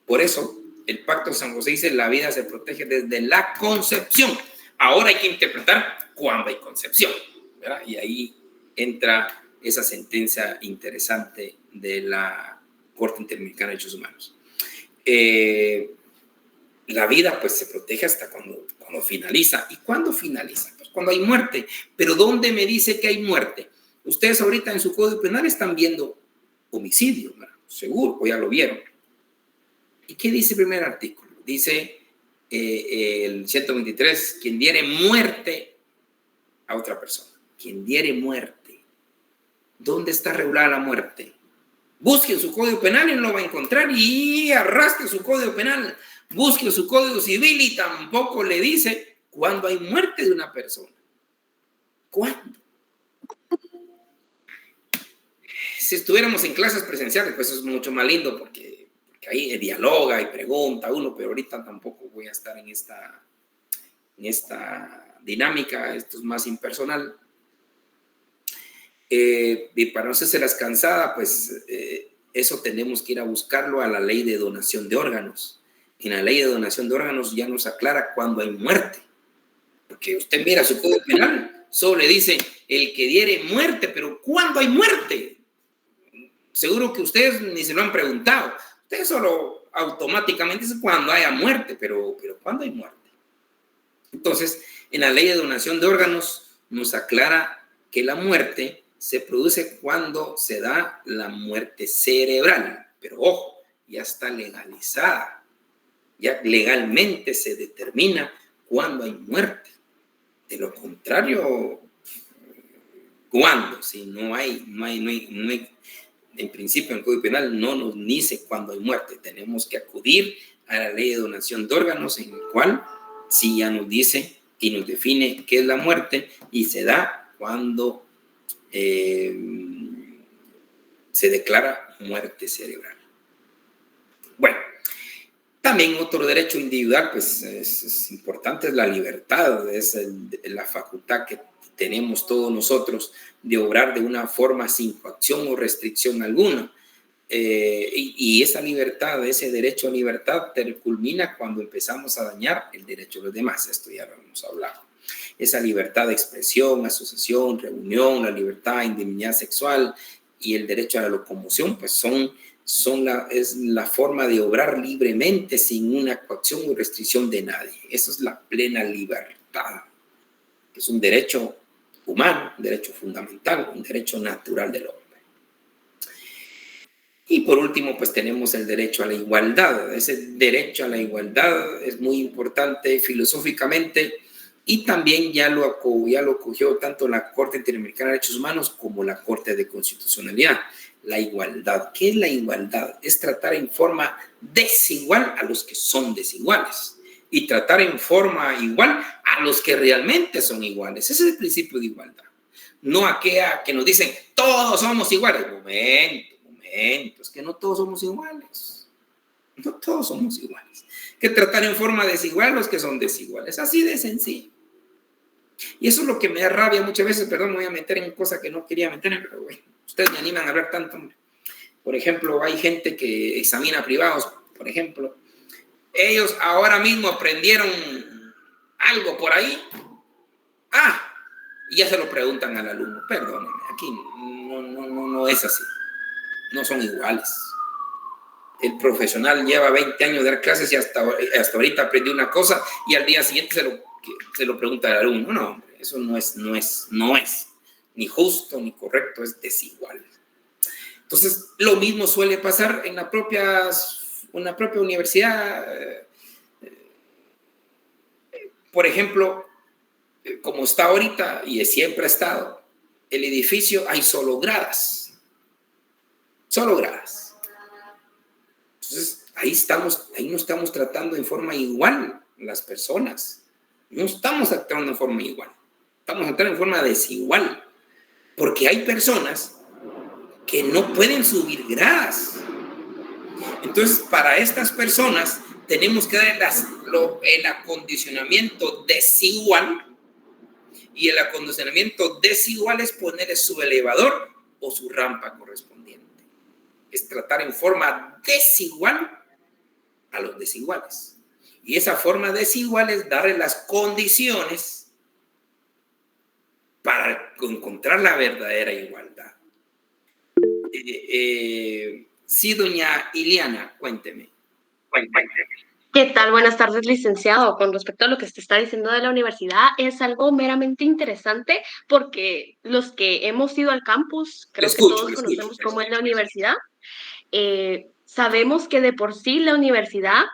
por eso, el Pacto de San José dice la vida se protege desde la concepción. Ahora hay que interpretar cuándo hay concepción, ¿verdad? Y ahí entra esa sentencia interesante de la Corte Interamericana de Derechos Humanos. La vida pues se protege hasta cuando finaliza. ¿Y cuándo finaliza? Pues cuando hay muerte. Pero ¿dónde me dice que hay muerte? Ustedes ahorita en su Código Penal están viendo homicidio, ¿verdad? Seguro, o ya lo vieron. ¿Y qué dice el primer artículo? Dice el 123, quien diere muerte a otra persona. Quien diere muerte. ¿Dónde está regulada la muerte? Busque su Código Penal y no lo va a encontrar, y arrastre su Código Penal. Busque su Código Civil y tampoco le dice cuándo hay muerte de una persona. ¿Cuándo? Si estuviéramos en clases presenciales, pues eso es mucho más lindo porque ahí dialoga y pregunta uno, pero ahorita tampoco voy a estar en esta dinámica. Esto es más impersonal. Y para no hacerse las cansada, pues eso tenemos que ir a buscarlo a la ley de donación de órganos. En la ley de donación de órganos ya nos aclara cuándo hay muerte. Porque usted mira su Código Penal, solo le dice el que diere muerte, pero ¿cuándo hay muerte? Seguro que ustedes ni se lo han preguntado. Ustedes solo automáticamente dicen cuando haya muerte, pero ¿cuándo hay muerte? Entonces, en la ley de donación de órganos nos aclara que la muerte se produce cuando se da la muerte cerebral. Pero ojo, ya está legalizada. Ya legalmente se determina cuándo hay muerte. De lo contrario, ¿cuándo? Si no hay, en principio en el Código Penal no nos dice cuándo hay muerte. Tenemos que acudir a la ley de donación de órganos, en el cual sí ya nos dice y nos define qué es la muerte, y se da cuando se declara muerte cerebral. Bueno, también otro derecho individual, pues es importante, es la libertad, es la facultad que tenemos todos nosotros de obrar de una forma sin coacción o restricción alguna. Y esa libertad, ese derecho a libertad, culmina cuando empezamos a dañar el derecho de los demás. Esto ya lo hemos hablado. Esa libertad de expresión, asociación, reunión, la libertad de indemnidad sexual y el derecho a la locomoción, pues es la forma de obrar libremente sin una coacción o restricción de nadie. Eso es la plena libertad. Es un derecho humano, un derecho fundamental, un derecho natural del hombre. Y por último, pues tenemos el derecho a la igualdad. Ese derecho a la igualdad es muy importante filosóficamente, y también ya lo cogió tanto la Corte Interamericana de Derechos Humanos como la Corte de Constitucionalidad. La igualdad. ¿Qué es la igualdad? Es tratar en forma desigual a los que son desiguales, y tratar en forma igual a los que realmente son iguales. Ese es el principio de igualdad. No aquella que nos dicen todos somos iguales. Momento, es que no todos somos iguales. No todos somos iguales. Que tratar en forma desigual a los que son desiguales. Así de sencillo. Y eso es lo que me da rabia muchas veces. Perdón, me voy a meter en cosas que no quería meter, pero bueno. Ustedes me animan a hablar tanto. Por ejemplo, hay gente que examina privados, por ejemplo. Ellos ahora mismo aprendieron algo por ahí. Y ya se lo preguntan al alumno. Perdónenme, aquí no es así. No son iguales. El profesional lleva 20 años de dar clases y hasta ahorita aprendió una cosa y al día siguiente se lo pregunta al alumno. No, hombre, eso no es ni justo ni correcto, es desigual. Entonces, lo mismo suele pasar en la propia universidad. Por ejemplo, como está ahorita y siempre ha estado, el edificio hay solo gradas. Solo gradas. Entonces, ahí no estamos tratando en forma igual las personas. No estamos actuando en forma igual. Estamos actuando en forma desigual. Porque hay personas que no pueden subir gradas. Entonces, para estas personas tenemos que dar el acondicionamiento desigual. Y el acondicionamiento desigual es poner su elevador o su rampa correspondiente. Es tratar en forma desigual a los desiguales. Y esa forma desigual es darle las condiciones para encontrar la verdadera igualdad. Sí, doña Iliana, cuénteme. ¿Qué tal? Buenas tardes, licenciado. Con respecto a lo que usted está diciendo de la universidad, es algo meramente interesante porque los que hemos ido al campus, creo que todos conocemos cómo es la universidad. Sabemos que de por sí la universidad,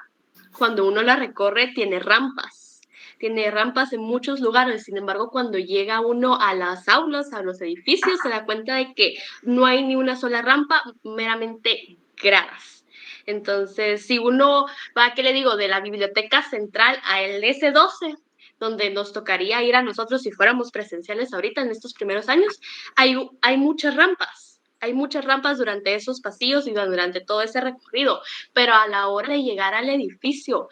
cuando uno la recorre, tiene rampas en muchos lugares. Sin embargo, cuando llega uno a las aulas, a los edificios, se da cuenta de que no hay ni una sola rampa, meramente gradas. Entonces, si uno va, ¿qué le digo?, de la biblioteca central a el S12, donde nos tocaría ir a nosotros si fuéramos presenciales ahorita en estos primeros años, hay muchas rampas. Hay muchas rampas durante esos pasillos y durante todo ese recorrido, pero a la hora de llegar al edificio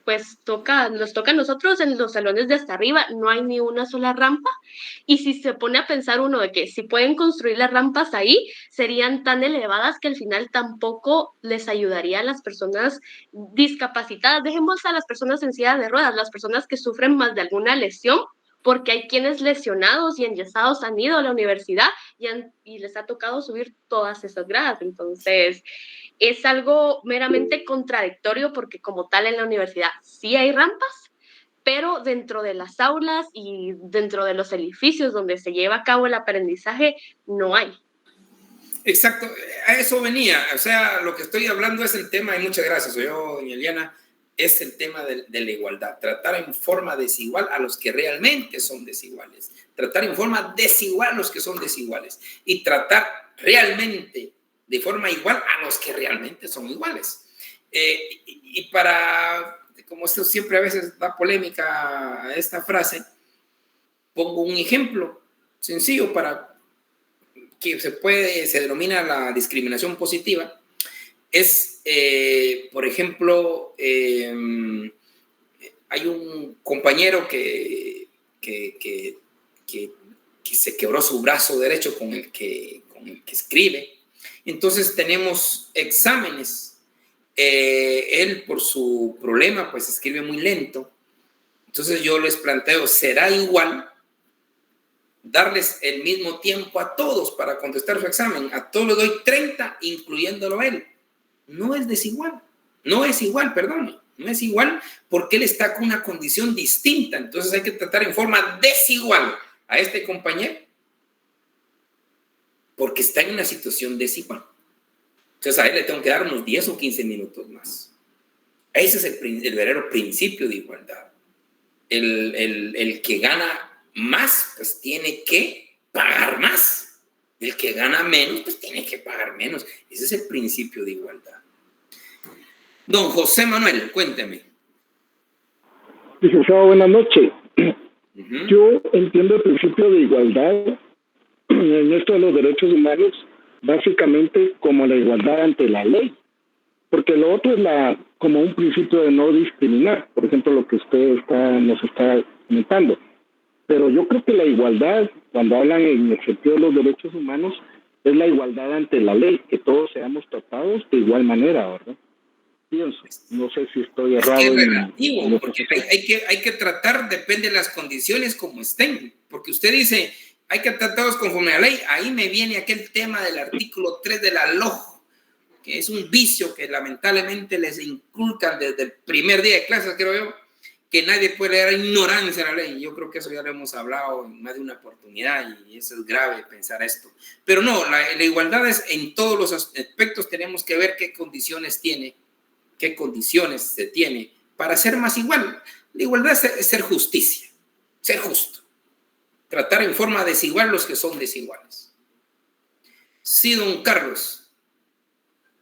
pues nos toca a nosotros en los salones de hasta arriba, no hay ni una sola rampa. Y si se pone a pensar uno de que si pueden construir las rampas ahí, serían tan elevadas que al final tampoco les ayudaría a las personas discapacitadas. Dejemos a las personas en silla de ruedas, las personas que sufren más de alguna lesión, porque hay quienes lesionados y enyesados han ido a la universidad y les ha tocado subir todas esas gradas. Entonces, es algo meramente contradictorio porque como tal en la universidad sí hay rampas, pero dentro de las aulas y dentro de los edificios donde se lleva a cabo el aprendizaje no hay. Exacto, a eso venía. O sea, lo que estoy hablando es el tema, y muchas gracias, soy yo, doña Eliana, es el tema de la igualdad. Tratar en forma desigual a los que realmente son desiguales. Tratar en forma desigual a los que son desiguales. Y tratar realmente de forma igual a los que realmente son iguales. Y para, como esto siempre a veces da polémica a esta frase, pongo un ejemplo sencillo para que se denomina la discriminación positiva. Es, por ejemplo, hay un compañero que se quebró su brazo derecho con el que escribe. Entonces tenemos exámenes. Él por su problema pues escribe muy lento. Entonces yo les planteo, ¿será igual darles el mismo tiempo a todos para contestar su examen? A todos les doy 30, incluyéndolo a él. No es desigual. No es igual, perdón. No es igual porque él está con una condición distinta. Entonces hay que tratar en forma desigual a este compañero porque está en una situación desigual. Entonces a él le tengo que dar unos 10 o 15 minutos más. Ese es el verdadero principio de igualdad. El que gana más, pues tiene que pagar más. El que gana menos, pues tiene que pagar menos. Ese es el principio de igualdad. Don José Manuel, cuénteme. Licenciado, buenas noches. Yo entiendo el principio de igualdad en esto de los derechos humanos básicamente como la igualdad ante la ley, porque lo otro es como un principio de no discriminar, por ejemplo, lo que usted nos está comentando. Pero yo creo que la igualdad cuando hablan en el sentido de los derechos humanos, es la igualdad ante la ley, que todos seamos tratados de igual manera, ¿verdad? Pienso, no sé si estoy errado. Es que es relativo, porque hay que tratar, depende de las condiciones como estén, porque usted dice, hay que tratarlos conforme a la ley, ahí me viene aquel tema del artículo 3 de la LOJ, que es un vicio que lamentablemente les inculcan desde el primer día de clases, creo yo, que nadie puede leer ignorancia de la ley. Yo creo que eso ya lo hemos hablado en más de una oportunidad y eso es grave pensar esto. Pero no, la igualdad es en todos los aspectos, tenemos que ver qué condiciones se tiene para ser más igual. La igualdad es ser justicia, ser justo, tratar en forma desigual los que son desiguales. Sí, don Carlos.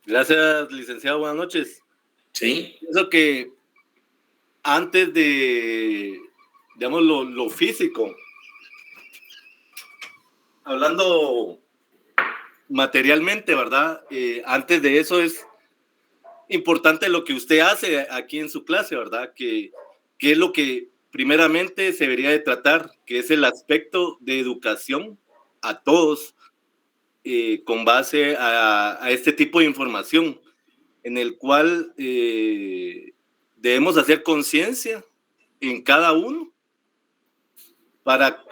Gracias, licenciado, buenas noches. Sí. Pienso que antes de, digamos, lo físico, hablando materialmente, ¿verdad? Antes de eso es importante lo que usted hace aquí en su clase, ¿verdad? Que es lo que primeramente se debería de tratar, que es el aspecto de educación a todos, con base a este tipo de información, en el cual debemos hacer conciencia en cada uno para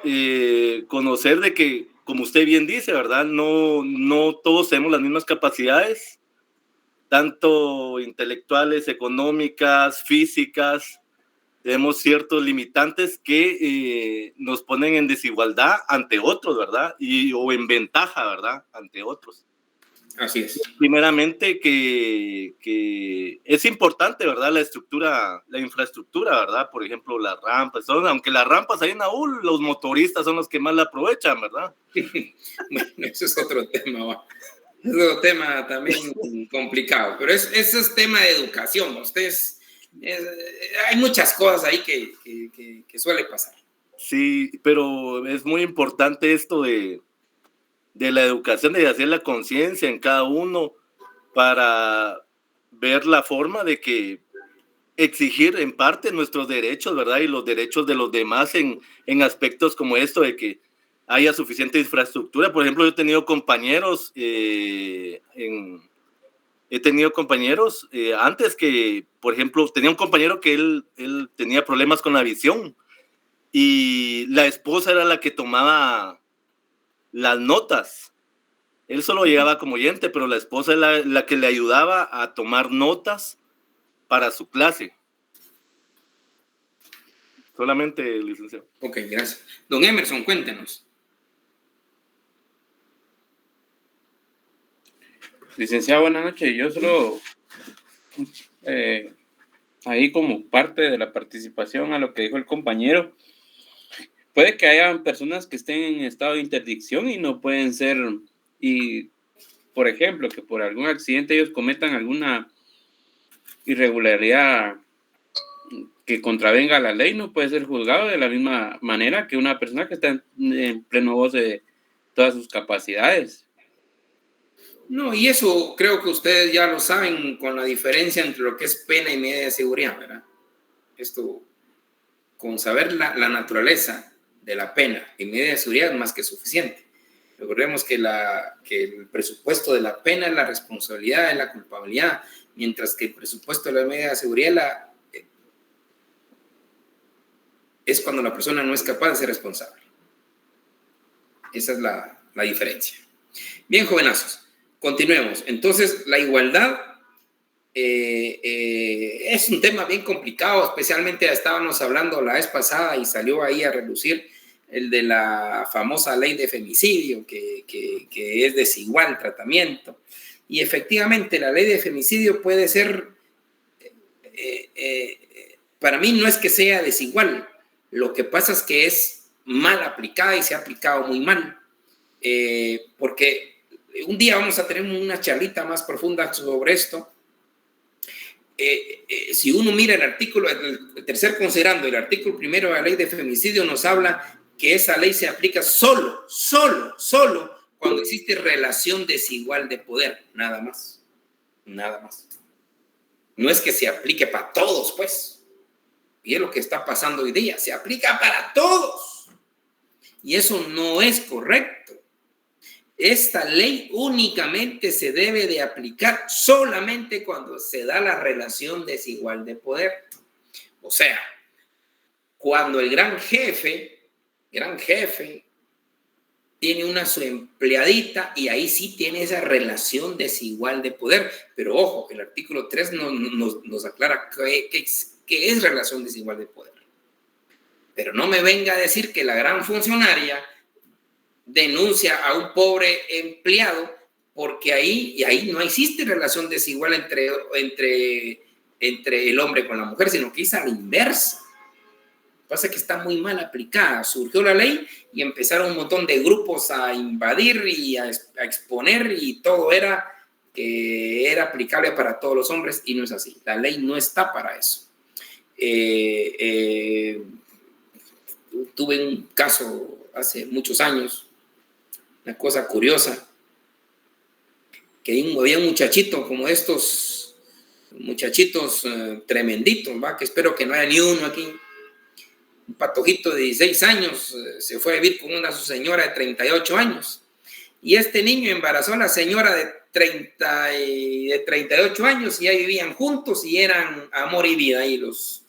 conocer de que, como usted bien dice, ¿verdad? No todos tenemos las mismas capacidades, tanto intelectuales, económicas, físicas. Tenemos ciertos limitantes que nos ponen en desigualdad ante otros, ¿verdad? O en ventaja, ¿verdad? Ante otros. Así es. Primeramente que es importante, ¿verdad? La infraestructura, ¿verdad? Por ejemplo, las rampas, aunque las rampas ahí en AUL, los motoristas son los que más la aprovechan, ¿verdad? Bueno, eso es otro tema, ¿va? Es otro tema también complicado, pero eso es tema de educación. Hay muchas cosas ahí que suele pasar. Sí, pero es muy importante esto de la educación, de hacer la conciencia en cada uno para ver la forma de que exigir en parte nuestros derechos, ¿verdad? Y los derechos de los demás en aspectos como esto de que haya suficiente infraestructura. Por ejemplo, yo he tenido compañeros antes que, por ejemplo, tenía un compañero que él tenía problemas con la visión y la esposa era la que tomaba las notas. Él solo llegaba como oyente, pero la esposa es la que le ayudaba a tomar notas para su clase. Solamente, licenciado. Ok, gracias. Don Emerson, cuéntenos. Licenciado, buenas noches. Yo solo, ahí como parte de la participación a lo que dijo el compañero, puede que haya personas que estén en estado de interdicción y no pueden ser, y por ejemplo, que por algún accidente ellos cometan alguna irregularidad que contravenga la ley, no puede ser juzgado de la misma manera que una persona que está en pleno goce de todas sus capacidades. No, y eso creo que ustedes ya lo saben con la diferencia entre lo que es pena y medida de seguridad, ¿verdad? Esto, con saber la naturaleza de la pena y medida de seguridad es más que suficiente. Recordemos que el presupuesto de la pena es la responsabilidad, es la culpabilidad, mientras que el presupuesto de la medida de seguridad es cuando la persona no es capaz de ser responsable. Esa es la diferencia. Bien, jovenazos, continuemos. Entonces, la igualdad es un tema bien complicado, especialmente estábamos hablando la vez pasada y salió ahí a relucir el de la famosa ley de femicidio, que es desigual tratamiento. Y efectivamente, la ley de femicidio puede ser, para mí no es que sea desigual, lo que pasa es que es mal aplicada y se ha aplicado muy mal, porque un día vamos a tener una charlita más profunda sobre esto. Si uno mira el artículo, el tercer considerando, el artículo primero de la ley de femicidio nos habla que esa ley se aplica solo cuando existe relación desigual de poder, nada más. No es que se aplique para todos, pues. Y es lo que está pasando hoy día, se aplica para todos. Y eso no es correcto. Esta ley únicamente se debe de aplicar solamente cuando se da la relación desigual de poder. O sea, cuando el gran jefe tiene una su empleadita y ahí sí tiene esa relación desigual de poder. Pero ojo, el artículo 3 nos aclara qué es relación desigual de poder. Pero no me venga a decir que la gran funcionaria denuncia a un pobre empleado porque ahí no existe relación desigual entre el hombre con la mujer, sino que es a la inversa. Pasa que está muy mal aplicada. Surgió la ley y empezaron un montón de grupos a invadir y a exponer y todo era aplicable para todos los hombres y no es así. La ley no está para eso. Tuve un caso hace muchos años, una cosa curiosa, que había un muchachito como estos muchachitos tremenditos, ¿va? Que espero que no haya ni uno aquí. Un patojito de 16 años se fue a vivir con su señora de 38 años. Y este niño embarazó a la señora de 38 años y ya vivían juntos y eran amor y vida. Y los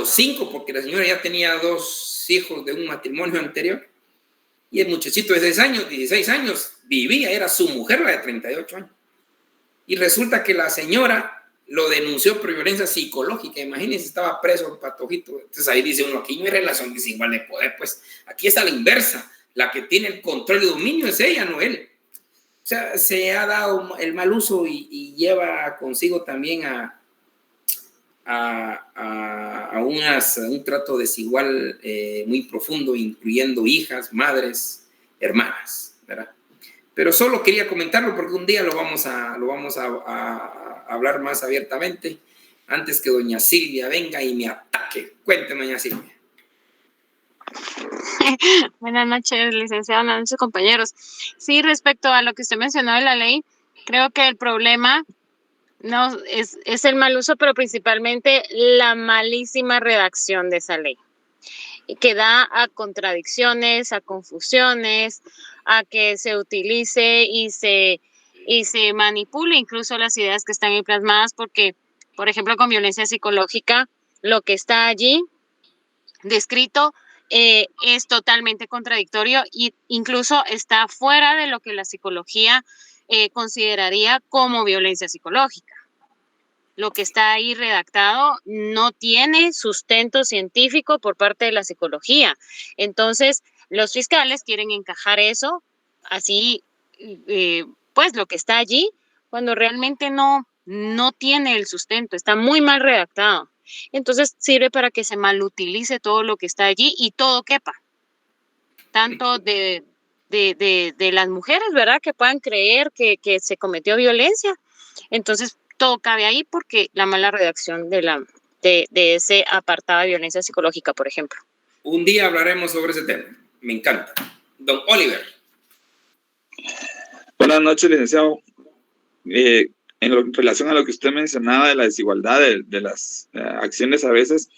5, porque la señora ya tenía 2 hijos de un matrimonio anterior. Y el muchachito de 16 años vivía, era su mujer la de 38 años. Y resulta que la señora lo denunció por violencia psicológica. Imagínense, estaba preso el patojito. Entonces ahí dice uno, aquí no hay relación desigual de poder, pues aquí está la inversa. La que tiene el control y dominio es ella, no él. O sea, se ha dado el mal uso y lleva consigo también a un trato desigual muy profundo, incluyendo hijas, madres, hermanas, ¿verdad? Pero solo quería comentarlo porque un día lo vamos a hablar más abiertamente antes que doña Silvia venga y me ataque. Cuénteme, doña Silvia. Buenas noches, licenciado, buenas noches, compañeros. Sí, respecto a lo que usted mencionó de la ley, creo que el problema no es el mal uso, pero principalmente la malísima redacción de esa ley, que da a contradicciones, a confusiones, a que se utilice y se manipule incluso las ideas que están ahí plasmadas, porque, por ejemplo, con violencia psicológica, lo que está allí descrito es totalmente contradictorio e incluso está fuera de lo que la psicología consideraría como violencia psicológica. Lo que está ahí redactado no tiene sustento científico por parte de la psicología. Entonces, los fiscales quieren encajar eso así, pues lo que está allí, cuando realmente no tiene el sustento, está muy mal redactado. Entonces, sirve para que se malutilice todo lo que está allí y todo quepa. Tanto de las mujeres, ¿verdad? Que puedan creer que se cometió violencia. Entonces, todo cabe ahí porque la mala redacción de ese apartado de violencia psicológica, por ejemplo. Un día hablaremos sobre ese tema. Me encanta. Don Oliver. Buenas noches, licenciado. En relación a lo que usted mencionaba de la desigualdad de las acciones a veces,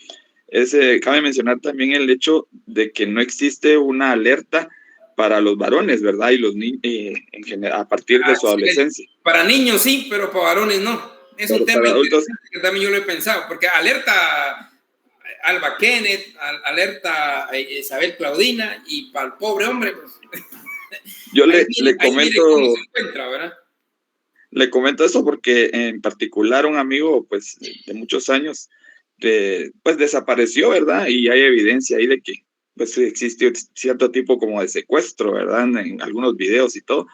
cabe mencionar también el hecho de que no existe una alerta para los varones, ¿verdad? Y los niños en general, a partir de su adolescencia. Para niños sí, pero para varones no. Es un tema interesante que también yo lo he pensado, porque alerta Alba Kenneth, alerta Isabel Claudina, y para el pobre hombre, pues... Yo le comento... cómo se encuentra, ¿verdad? Le comento eso porque en particular un amigo, pues, de muchos años, pues, desapareció, ¿verdad? Y hay evidencia ahí de que, pues, existió cierto tipo como de secuestro, ¿verdad? En algunos videos y todo.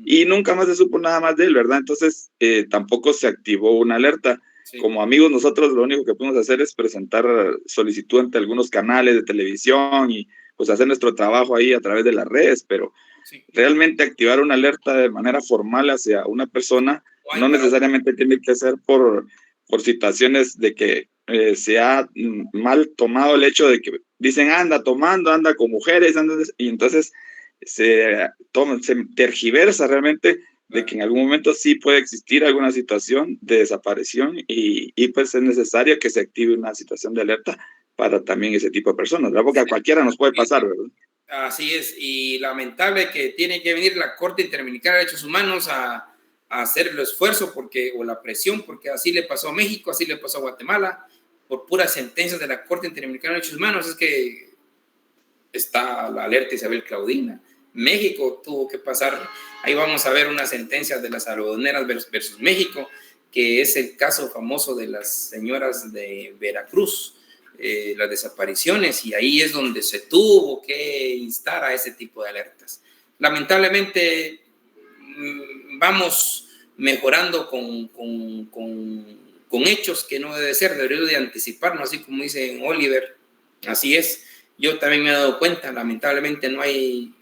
Y nunca más se supo nada más de él, ¿verdad? Entonces, tampoco se activó una alerta. Sí. Como amigos, nosotros lo único que podemos hacer es presentar solicitud ante algunos canales de televisión y, pues, hacer nuestro trabajo ahí a través de las redes, pero sí, realmente activar una alerta de manera formal hacia una persona no necesariamente tiene que ser por situaciones de que se ha mal tomado el hecho de que dicen anda tomando, anda con mujeres, y entonces se tergiversa realmente de que en algún momento sí puede existir alguna situación de desaparición y pues es necesario que se active una situación de alerta para también ese tipo de personas, ¿verdad? Porque a cualquiera nos puede pasar, ¿verdad? Así es, y lamentable que tiene que venir la Corte Interamericana de Derechos Humanos a hacer el esfuerzo o la presión, porque así le pasó a México, así le pasó a Guatemala, por puras sentencias de la Corte Interamericana de Derechos Humanos. Es que está la alerta Isabel Claudina. México tuvo que pasar, ahí vamos a ver una sentencia de las algodoneras versus México, que es el caso famoso de las señoras de Veracruz, las desapariciones, y ahí es donde se tuvo que instar a ese tipo de alertas. Lamentablemente vamos mejorando con hechos que no debe ser, debería de anticiparnos, así como dice Oliver. Así es, yo también me he dado cuenta, lamentablemente no hay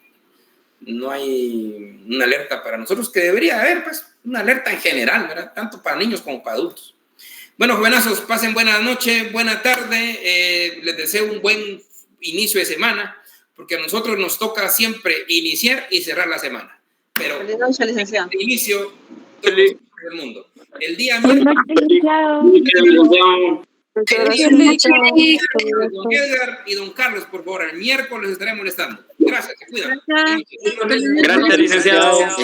una alerta para nosotros, que debería haber, pues, una alerta en general, ¿verdad? Tanto para niños como para adultos. Bueno, jovenazos, pasen buena noche, buena tarde, les deseo un buen inicio de semana, porque a nosotros nos toca siempre iniciar y cerrar la semana. Pero feliz noche, licenciado. El inicio del mundo. El día miércoles. Don Edgar y don Carlos, por favor, el miércoles estaré molestando. Gracias, se cuidan. Gracias, licenciado.